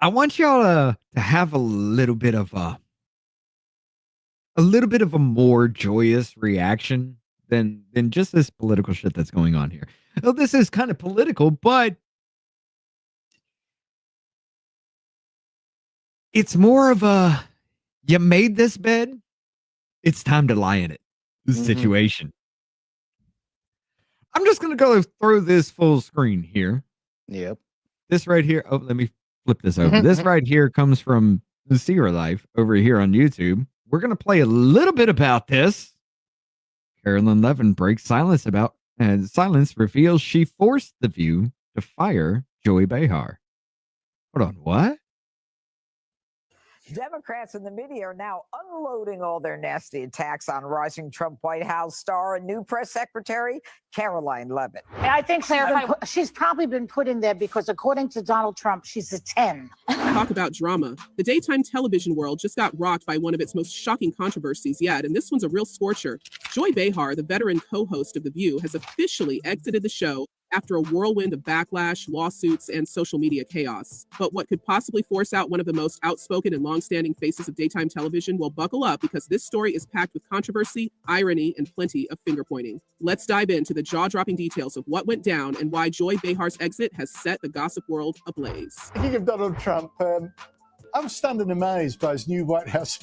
I want y'all to have a little bit of a more joyous reaction than just this political shit that's going on here. Well, this is kind of political, but it's more of a, you made this bed, it's time to lie in it situation. I'm just going to go through this full screen here. Yep. This right here. Oh, let me flip this over. This right here comes from the Zero Life over here on YouTube. We're going to play a little bit about this. Caroline Leavitt breaks silence silence reveals she forced The View to fire Joy Behar. Hold on, what? Democrats and the media are now unloading all their nasty attacks on rising Trump White House star and new press secretary, Caroline Leavitt. I think she's probably been put in there because, according to Donald Trump, she's a 10. Talk about drama. The daytime television world just got rocked by one of its most shocking controversies yet, and this one's a real scorcher. Joy Behar, the veteran co-host of The View, has officially exited the show after a whirlwind of backlash, lawsuits, and social media chaos. But what could possibly force out one of the most outspoken and longstanding faces of daytime television? Well, buckle up, because this story is packed with controversy, irony, and plenty of finger-pointing. Let's dive into the jaw-dropping details of what went down and why Joy Behar's exit has set the gossip world ablaze. I give Donald Trump I'm stunned and amazed by his new White House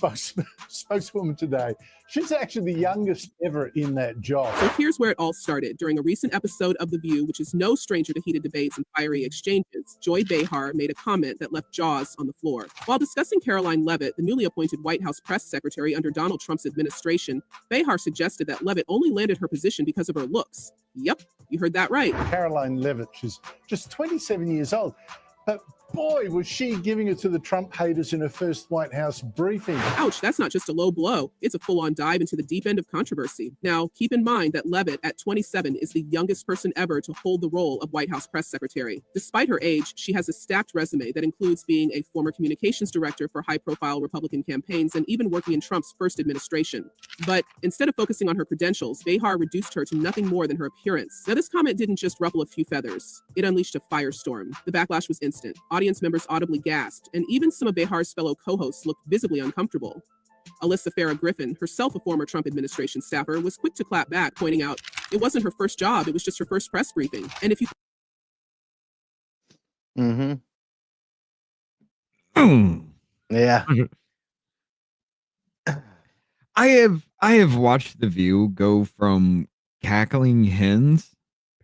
spokeswoman today. She's actually the youngest ever in that job. So here's where it all started. During a recent episode of The View, which is no stranger to heated debates and fiery exchanges, Joy Behar made a comment that left jaws on the floor. While discussing Caroline Leavitt, the newly appointed White House press secretary under Donald Trump's administration, Behar suggested that Leavitt only landed her position because of her looks. Yep, you heard that right. Caroline Leavitt, she's just 27 years old. But boy, was she giving it to the Trump haters in her first White House briefing. Ouch, that's not just a low blow. It's a full-on dive into the deep end of controversy. Now, keep in mind that Leavitt, at 27, is the youngest person ever to hold the role of White House press secretary. Despite her age, she has a stacked resume that includes being a former communications director for high-profile Republican campaigns and even working in Trump's first administration. But instead of focusing on her credentials, Behar reduced her to nothing more than her appearance. Now, this comment didn't just ruffle a few feathers. It unleashed a firestorm. The backlash was instant. Audience members audibly gasped, and even some of Behar's fellow co-hosts looked visibly uncomfortable. Alyssa Farah Griffin, herself a former Trump administration staffer, was quick to clap back, pointing out it wasn't her first job, it was just her first press briefing. And if you Yeah. I have watched The View go from cackling hens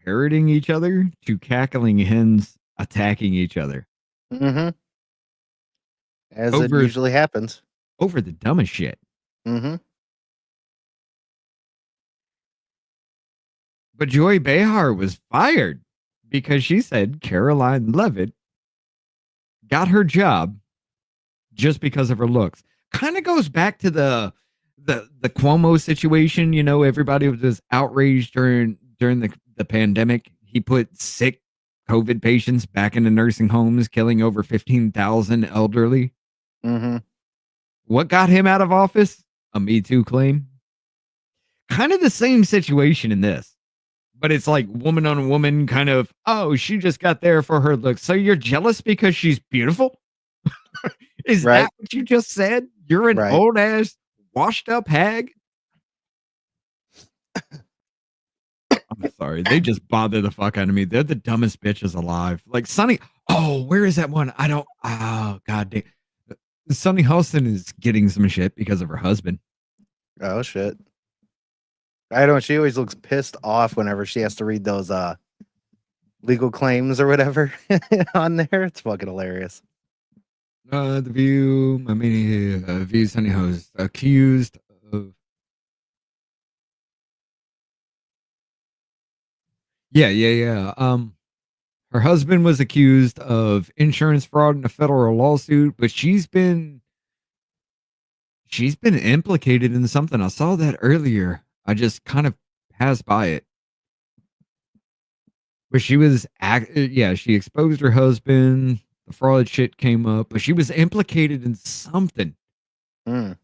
parroting each other to cackling hens attacking each other. As it usually happens. Over the dumbest shit. But Joy Behar was fired because she said Caroline Leavitt got her job just because of her looks. Kind of goes back to the Cuomo situation. You know, everybody was outraged during the pandemic. He put sick COVID patients back into nursing homes, killing over 15,000 elderly. What got him out of office? A Me Too claim. Kind of the same situation in this, but it's like woman on woman kind of, oh, she just got there for her looks. So you're jealous because she's beautiful? Is that what you just said? You're an old ass washed up hag? I'm sorry. They just bother the fuck out of me. They're the dumbest bitches alive. Like Sonny. Oh, where is that one? Oh, god damn. Sonny Hostin is getting some shit because of her husband. Oh, shit. I don't. She always looks pissed off whenever she has to read those legal claims or whatever on there. It's fucking hilarious. The View, View Sonny Host accused of. Yeah. Her husband was accused of insurance fraud in a federal lawsuit, but she's been implicated in something. I saw that earlier. I just kind of passed by it. But she was, she exposed her husband. The fraud shit came up, but she was implicated in something. Wait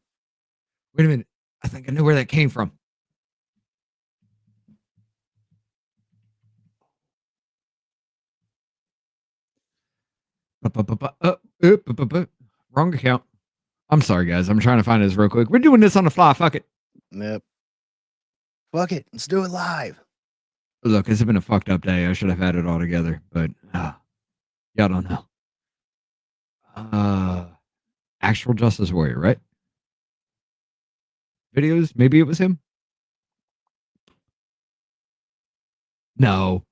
a minute. I think I know where that came from. Wrong account. I'm sorry, guys. I'm trying to find this real quick. We're doing this on the fly. Fuck it. Yep. Fuck it. Let's do it live. Look, it's been a fucked up day. I should have had it all together, but y'all don't know. Actual Justice Warrior, right? Videos? Maybe it was him? No.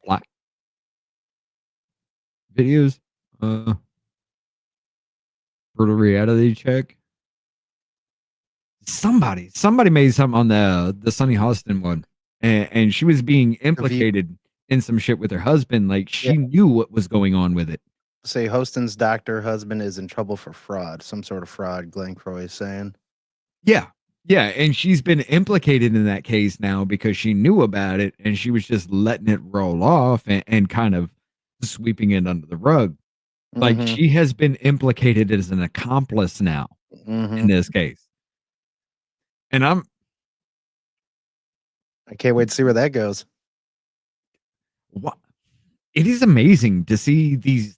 Black videos. Brutal reality check. Somebody made something on the Sonny Hostin one, and she was being implicated in some shit with her husband. Like she knew what was going on with it. Say Hostin's doctor husband is in trouble for fraud, some sort of fraud. Glenn Croy is saying. Yeah, and she's been implicated in that case now because she knew about it and she was just letting it roll off and kind of sweeping it under the rug. Like she has been implicated as an accomplice now in this case. And I can't wait to see where that goes. What? It is amazing to see these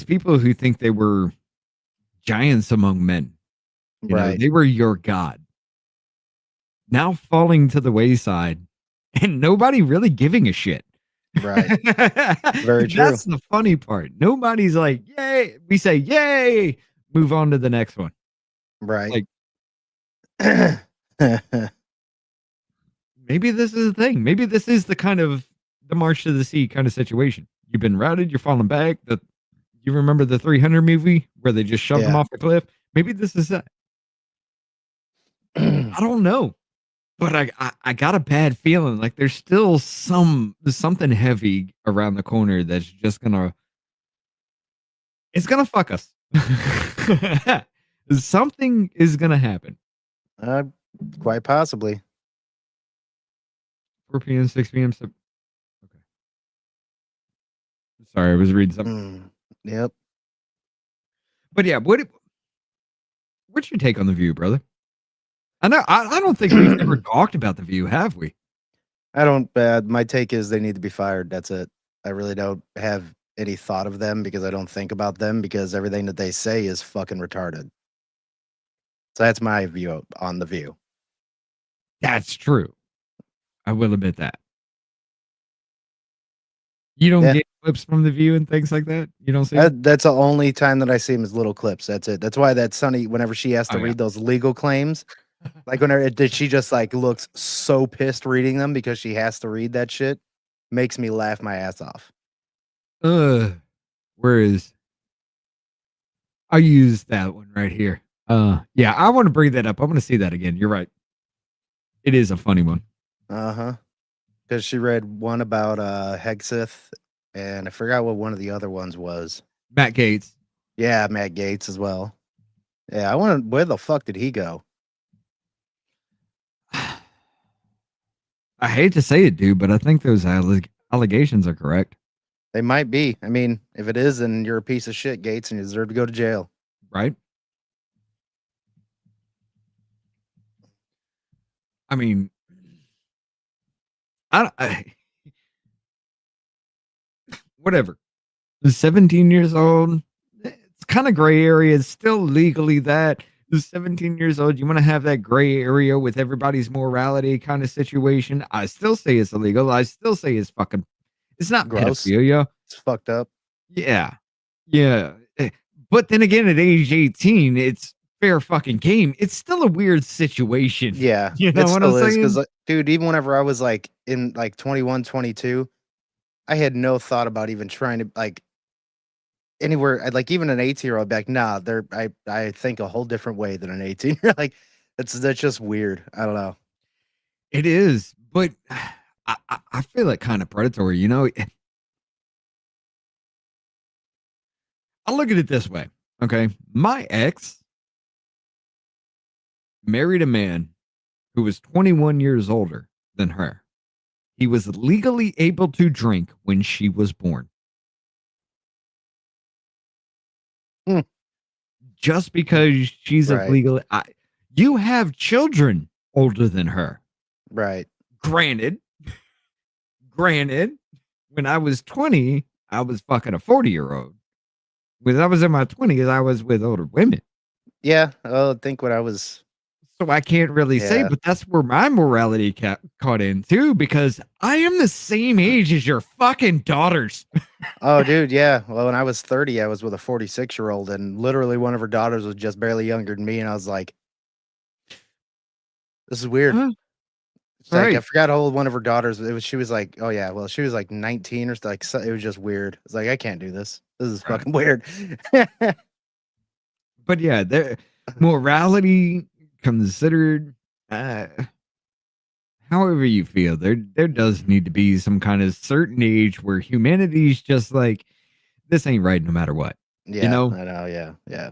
people who think they were giants among men. You know, they were your god. Now falling to the wayside and nobody really giving a shit. Right. Very true. That's the funny part. Nobody's like, yay. We say, yay. Move on to the next one. Right. Like, maybe this is the thing. Maybe this is the kind of the March to the Sea kind of situation. You've been routed. You're falling back. You remember the 300 movie where they just shoved them off the cliff? Maybe this is that. I don't know. But I got a bad feeling like there's still something heavy around the corner that's just it's gonna fuck us. Something is gonna happen. Quite possibly. 4 p.m., 6 p.m. Okay. Sorry, I was reading something. Yep. But yeah, what's your take on The View, brother? I know I don't think we've ever talked about The View, have we? I don't. My take is they need to be fired. That's it. I really don't have any thought of them because I don't think about them because everything that they say is fucking retarded. So that's my view on The View. That's true. I will admit that. You don't get clips from The View and things like that? You don't see That's the only time that I see them as little clips. That's it. That's why that Sunny, whenever she has to read those legal claims, like whenever she just like looks so pissed reading them because she has to read that shit, makes me laugh my ass off. Where is I use that one right here. Yeah, I want to bring that up. I want to see that again. You're right. It is a funny one. Because she read one about Hegseth, and I forgot what one of the other ones was. Matt Gaetz. Yeah, Matt Gaetz as well. Yeah, I wonder where the fuck did he go? I hate to say it, dude, but I think those allegations are correct. They might be. I mean, if it is, then you're a piece of shit, Gaetz, and you deserve to go to jail. Right? I mean, whatever. 17 years old. It's kind of gray area. It's still legally that. 17 years old. You want to have that gray area with everybody's morality kind of situation. I still say it's illegal. I still say it's fucking. It's not gross. Pedophilia. It's fucked up. Yeah. Yeah. But then again, at age 18, it's fair fucking game. It's still a weird situation. Yeah. You know what I'm saying? Because, dude, even whenever I was like in like 21, 22, I had no thought about even trying to like anywhere. Like even an 18-year-old, be like, nah, I think a whole different way than an 18-year-old. Like that's just weird. I don't know. It is, but I feel it kind of predatory, you know. I'll look at it this way. Okay. My ex married a man who was 21 years older than her. He was legally able to drink when she was born. Just because she's of legal, you have children older than her. Right. Granted, when I was 20, I was fucking a 40-year-old. When I was in my 20s, I was with older women. Yeah, I think when I was. So I can't really say, but that's where my morality caught in too, because I am the same age as your fucking daughters. Oh, dude, yeah. Well, when I was 30, I was with a 46-year-old, and literally one of her daughters was just barely younger than me, and I was like, "This is weird." Like, I forgot how old one of her daughters. She was like, oh yeah, well, she was like 19 or like. So, it was just weird. It's like I can't do this. This is fucking weird. But yeah, morality considered, however you feel, there does need to be some kind of certain age where humanity's just like, this ain't right no matter what. Yeah, you know? I know. Yeah.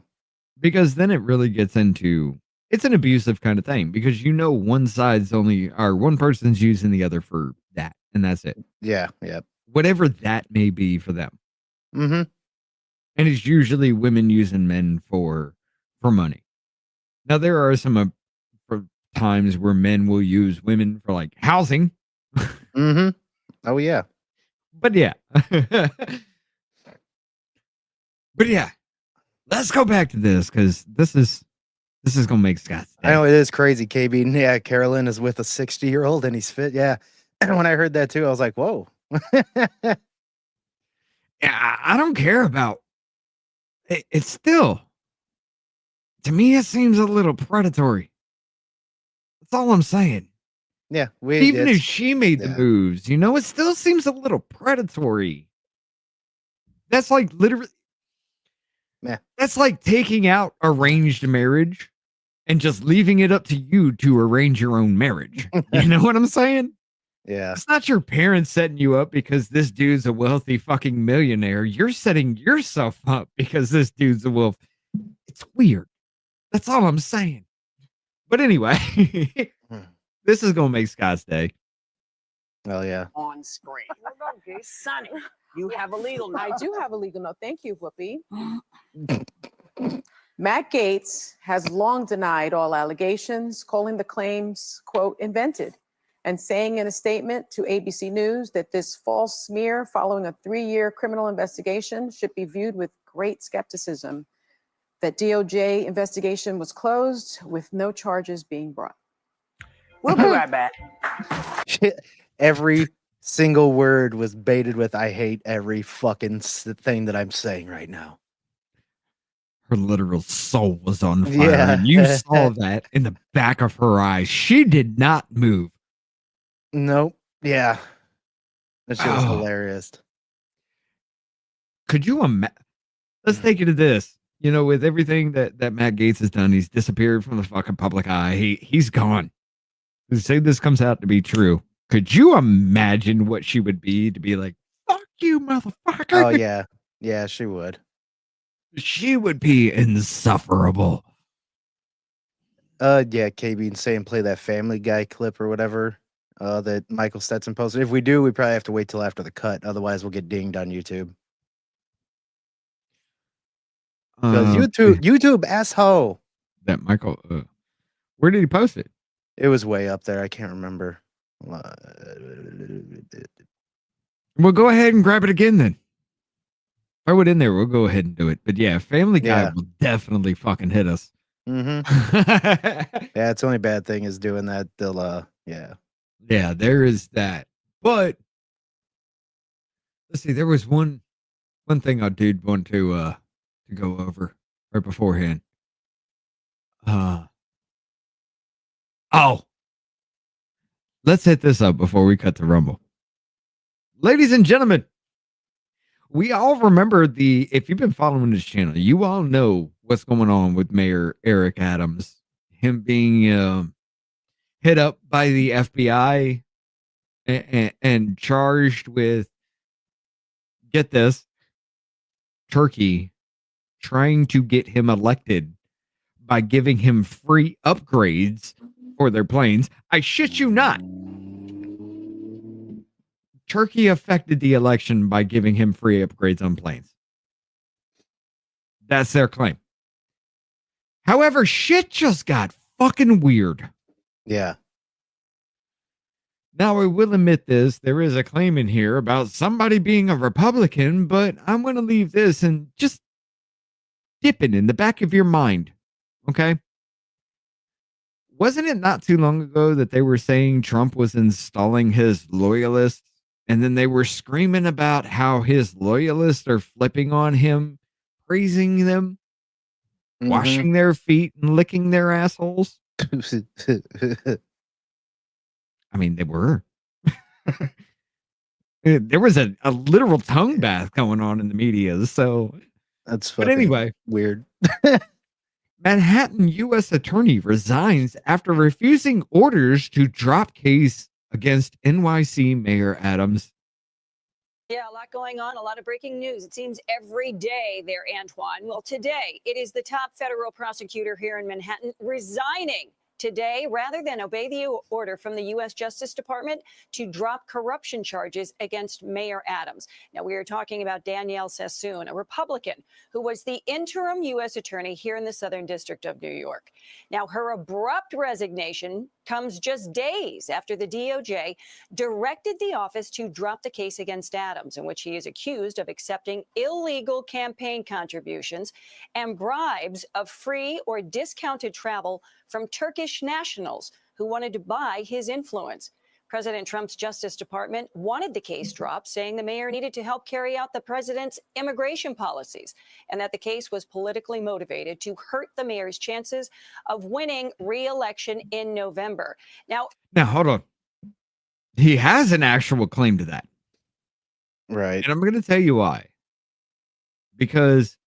Because then it really gets into. It's an abusive kind of thing because one side's one person's using the other for that, and that's it. Yeah. Whatever that may be for them. Mm-hmm. And it's usually women using men for money. Now there are some for times where men will use women for like housing. Mm-hmm. Oh yeah. But yeah. Let's go back to this because this is gonna make Scott. I know it is crazy, KB. Yeah, Caroline is with a 60-year-old and he's fit. Yeah. when I heard that too, I was like, whoa. Yeah, I don't care about it. It's still, to me, it seems a little predatory. That's all I'm saying. Yeah, Even if she made the yeah. moves, it still seems a little predatory. That's like literally, Yeah. that's like taking out arranged marriage and just leaving it up to you to arrange your own marriage. You know what I'm saying? Yeah. It's not your parents setting you up because this dude's a wealthy fucking millionaire. You're setting yourself up because this dude's a wolf. It's weird. That's all I'm saying. But anyway, this is going to make Scott's day. Oh, yeah. On screen. Sonny, you have a legal note. I do have a legal note. Thank you, Whoopi. Matt Gaetz has long denied all allegations, calling the claims, quote, invented, and saying in a statement to ABC News that this false smear following a 3-year criminal investigation should be viewed with great skepticism, that DOJ investigation was closed with no charges being brought. We'll be right back. Every single word was baited with, I hate every fucking thing that I'm saying right now. Her literal soul was on fire. Yeah. And you saw that in the back of her eyes. She did not move. Nope. Yeah. That shit was hilarious. Could you imagine? Let's take it to this. With everything that Matt Gaetz has done, he's disappeared from the fucking public eye. He's gone. Say this comes out to be true. Could you imagine what she would be to be like, fuck you, motherfucker? Oh, yeah. Yeah, she would. She would be insufferable. Yeah, KB saying play that Family Guy clip or whatever that Michael Stetson posted. If we do, we probably have to wait till after the cut. Otherwise, we'll get dinged on YouTube. Because YouTube asshole. That Michael, where did he post it? It was way up there. I can't remember. Well, go ahead and grab it again then. Throw it in there. We'll go ahead and do it. But yeah, Family Guy will definitely fucking hit us. Mm-hmm. Yeah, it's the only bad thing is doing that. They'll, yeah. Yeah, there is that. But let's see. There was one thing I did want to go over right beforehand. Let's hit this up before we cut to Rumble. Ladies and gentlemen, we all remember if you've been following this channel, you all know what's going on with Mayor Eric Adams. Him being hit up by the FBI and charged with, get this, Turkey trying to get him elected by giving him free upgrades for their planes. I shit you not. Turkey affected the election by giving him free upgrades on planes. That's their claim. However, shit just got fucking weird. Yeah. Now, I will admit this. There is a claim in here about somebody being a Republican, but I'm going to leave this and just dip it in the back of your mind. Okay? Wasn't it not too long ago that they were saying Trump was installing his loyalists? And then they were screaming about how his loyalists are flipping on him, praising them, washing their feet and licking their assholes. I mean, they were. There was a literal tongue bath going on in the media. So that's but anyway, weird. Manhattan U.S. attorney resigns after refusing orders to drop case against NYC Mayor Adams. Yeah, a lot going on, a lot of breaking news. It seems every day there, Antoine. Well, today it is the top federal prosecutor here in Manhattan resigning today rather than obey the order from the U.S. Justice Department to drop corruption charges against Mayor Adams. Now, we are talking about Danielle Sassoon, a Republican who was the interim U.S. attorney here in the Southern District of New York. Now, her abrupt resignation comes just days after the DOJ directed the office to drop the case against Adams, in which he is accused of accepting illegal campaign contributions and bribes of free or discounted travel from Turkish nationals who wanted to buy his influence. President Trump's Justice Department wanted the case dropped, saying the mayor needed to help carry out the president's immigration policies and that the case was politically motivated to hurt the mayor's chances of winning re-election in November. Now, hold on. He has an actual claim to that. Right. And I'm going to tell you why. Because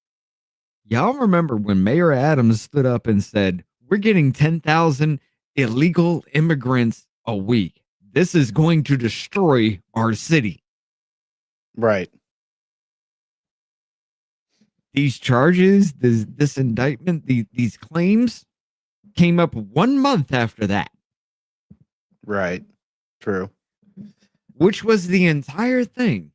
y'all remember when Mayor Adams stood up and said, we're getting 10,000 illegal immigrants a week. This is going to destroy our city. Right. These charges, this indictment, these claims came up 1 month after that. Right. True. Which was the entire thing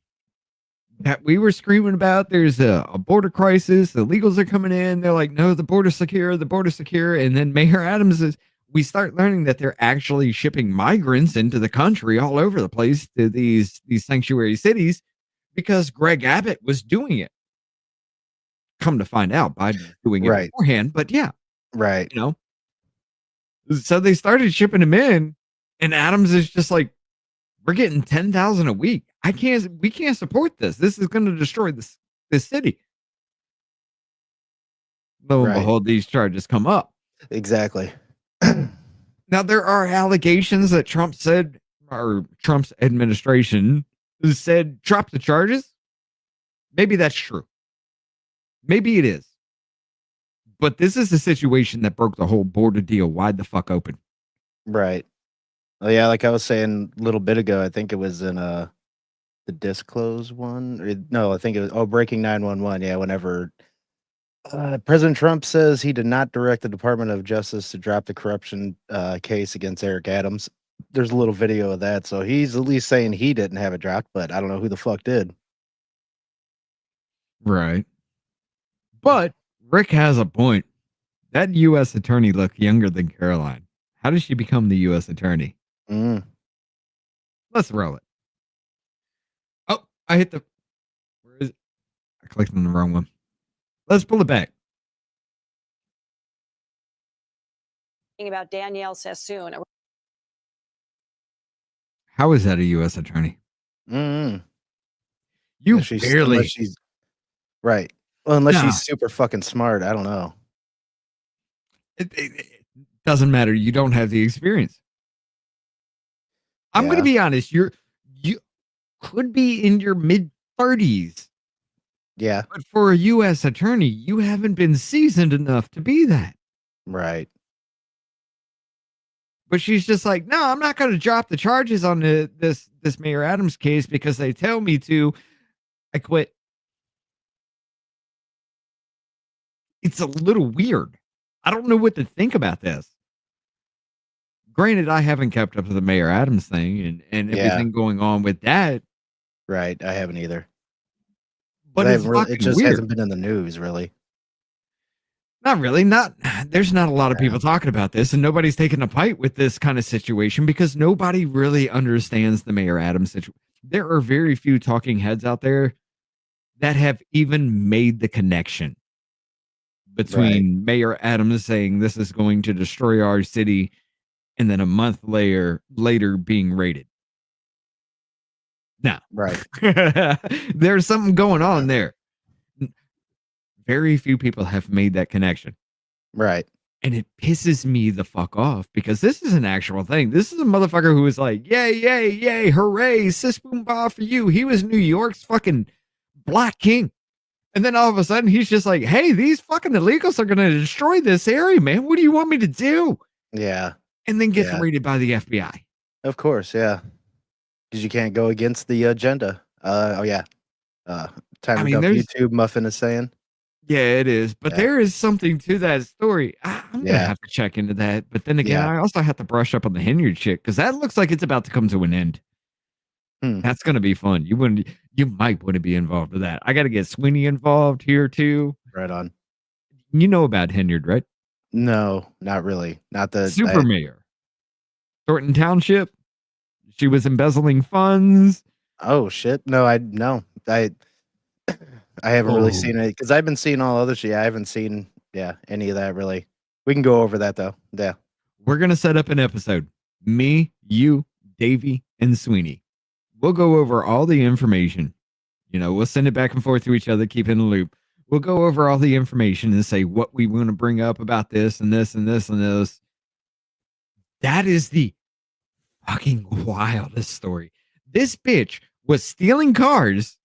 that we were screaming about. There's a border crisis. The illegals are coming in. They're like, no, the border's secure. The border's secure. And then Mayor Adams we start learning that they're actually shipping migrants into the country all over the place to these sanctuary cities because Greg Abbott was doing it. Come to find out, Biden was doing it beforehand. But yeah. Right. You know? So they started shipping them in, and Adams is just like, we're getting 10,000 a week. We can't support this. This is going to destroy this city. Lo and behold, these charges come up. Exactly. Now, there are allegations that Trump said, or Trump's administration said, drop the charges. Maybe that's true. Maybe it is. But this is a situation that broke the whole border deal wide the fuck open. Right. Oh yeah, like I was saying a little bit ago, I think it was in the disclose one. No, I think it was breaking 911. Yeah, whenever President Trump says he did not direct the Department of Justice to drop the corruption case against Eric Adams. There's a little video of that, so he's at least saying he didn't have it dropped, but I don't know who the fuck did. Right. But Rick has a point. That U.S. attorney looked younger than Caroline. How did she become the U.S. attorney? Let's roll it. Oh, I hit the... Where is it? I clicked on the wrong one. Let's pull it back. about Danielle Sassoon. How is that a U.S. attorney? You barely... Unless she's, right. Well, unless she's super fucking smart. I don't know. It doesn't matter. You don't have the experience. I'm going to be honest. You could be in your mid-30s. Yeah. But for a U.S. attorney, you haven't been seasoned enough to be that. Right. But she's just like, no, I'm not going to drop the charges on this Mayor Adams case because they tell me to. I quit. It's a little weird. I don't know what to think about this. Granted, I haven't kept up to the Mayor Adams thing and everything going on with that. Right. I haven't either. But it just hasn't been in the news, really. Not really. There's not a lot of people talking about this, and nobody's taking a bite with this kind of situation because nobody really understands the Mayor Adams situation. There are very few talking heads out there that have even made the connection between Mayor Adams saying this is going to destroy our city and then a month later being raided. Now, there's something going on there. Very few people have made that connection. Right. And it pisses me the fuck off because this is an actual thing. This is a motherfucker who was like, yay, yay, yay, hooray, sis boom bah for you. He was New York's fucking black king. And then all of a sudden he's just like, hey, these fucking illegals are going to destroy this area, man. What do you want me to do? Yeah. And then gets raided by the FBI. Of course, yeah. Because you can't go against the agenda. Time to dump YouTube, Muffin is saying. Yeah, it is. But there is something to that story. I'm going to have to check into that. But then again, I also have to brush up on the Henyard shit because that looks like it's about to come to an end. That's going to be fun. You might want to be involved with that. I got to get Sweeney involved here too. Right on. You know about Henyard, right? No, not really. Not the super mayor. Thornton Township. She was embezzling funds. Oh shit. No, I haven't really seen it because I've been seeing all other shit. I haven't seen any of that really. We can go over that though. Yeah. We're gonna set up an episode. Me, you, Davey and Sweeney. We'll go over all the information. We'll send it back and forth to each other, keep in the loop. We'll go over all the information and say what we want to bring up about this and this and this and this. That is the fucking wildest story. This bitch was stealing cars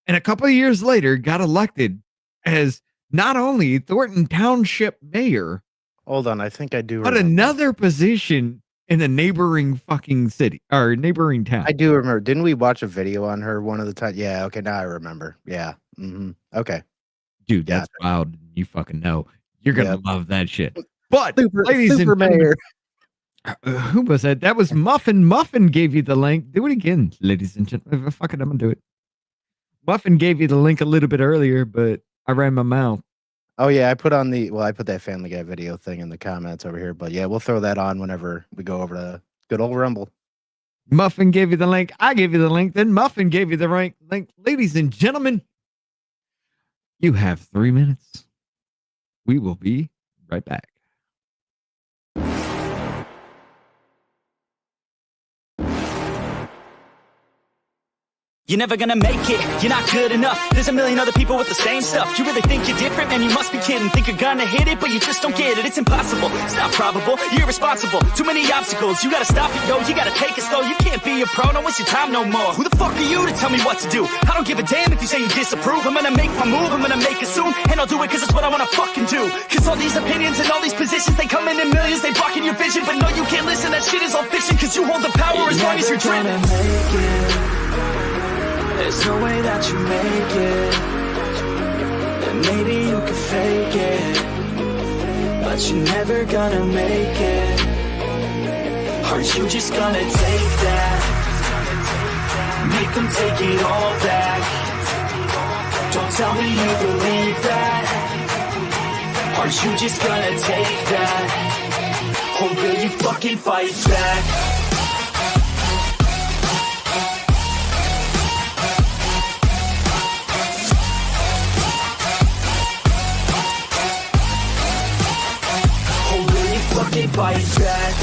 and a couple of years later got elected as not only Thornton Township mayor. Hold on, I think I do. But another position in a neighboring fucking city or neighboring town. I do remember. Didn't we watch a video on her one of the time? Yeah. Okay. Now I remember. Yeah. Mm-hmm. Okay. Dude, that's wild. You fucking know. You're going to love that shit. But ladies and mayor. Who was that? That was Muffin. Muffin gave you the link. Do it again, ladies and gentlemen. Fuck it. I'm going to do it. Muffin gave you the link a little bit earlier, but I ran my mouth. Oh yeah, I put that Family Guy video thing in the comments over here, but yeah, we'll throw that on whenever we go over to good old Rumble. Muffin gave you the link. I gave you the link. Then Muffin gave you the right link. Ladies and gentlemen, you have 3 minutes. We will be right back. You're never gonna make it, you're not good enough. There's a million other people with the same stuff. You really think you're different? Man, you must be kidding. Think you're gonna hit it, but you just don't get it. It's impossible, it's not probable, you're irresponsible. Too many obstacles, you gotta stop it, yo. You gotta take it slow, you can't be a pro. Don't waste your time no more. Who the fuck are you to tell me what to do? I don't give a damn if you say you disapprove. I'm gonna make my move, I'm gonna make it soon. And I'll do it cause it's what I wanna fucking do. Cause all these opinions and all these positions, they come in millions, they blocking your vision. But no, you can't listen, that shit is all fiction. Cause you hold the power as long as you're dreaming. There's no way that you make it. And maybe you can fake it, but you're never gonna make it. Aren't you just gonna take that? Make them take it all back. Don't tell me you believe that. Aren't you just gonna take that? Or will you fucking fight back? Fight back.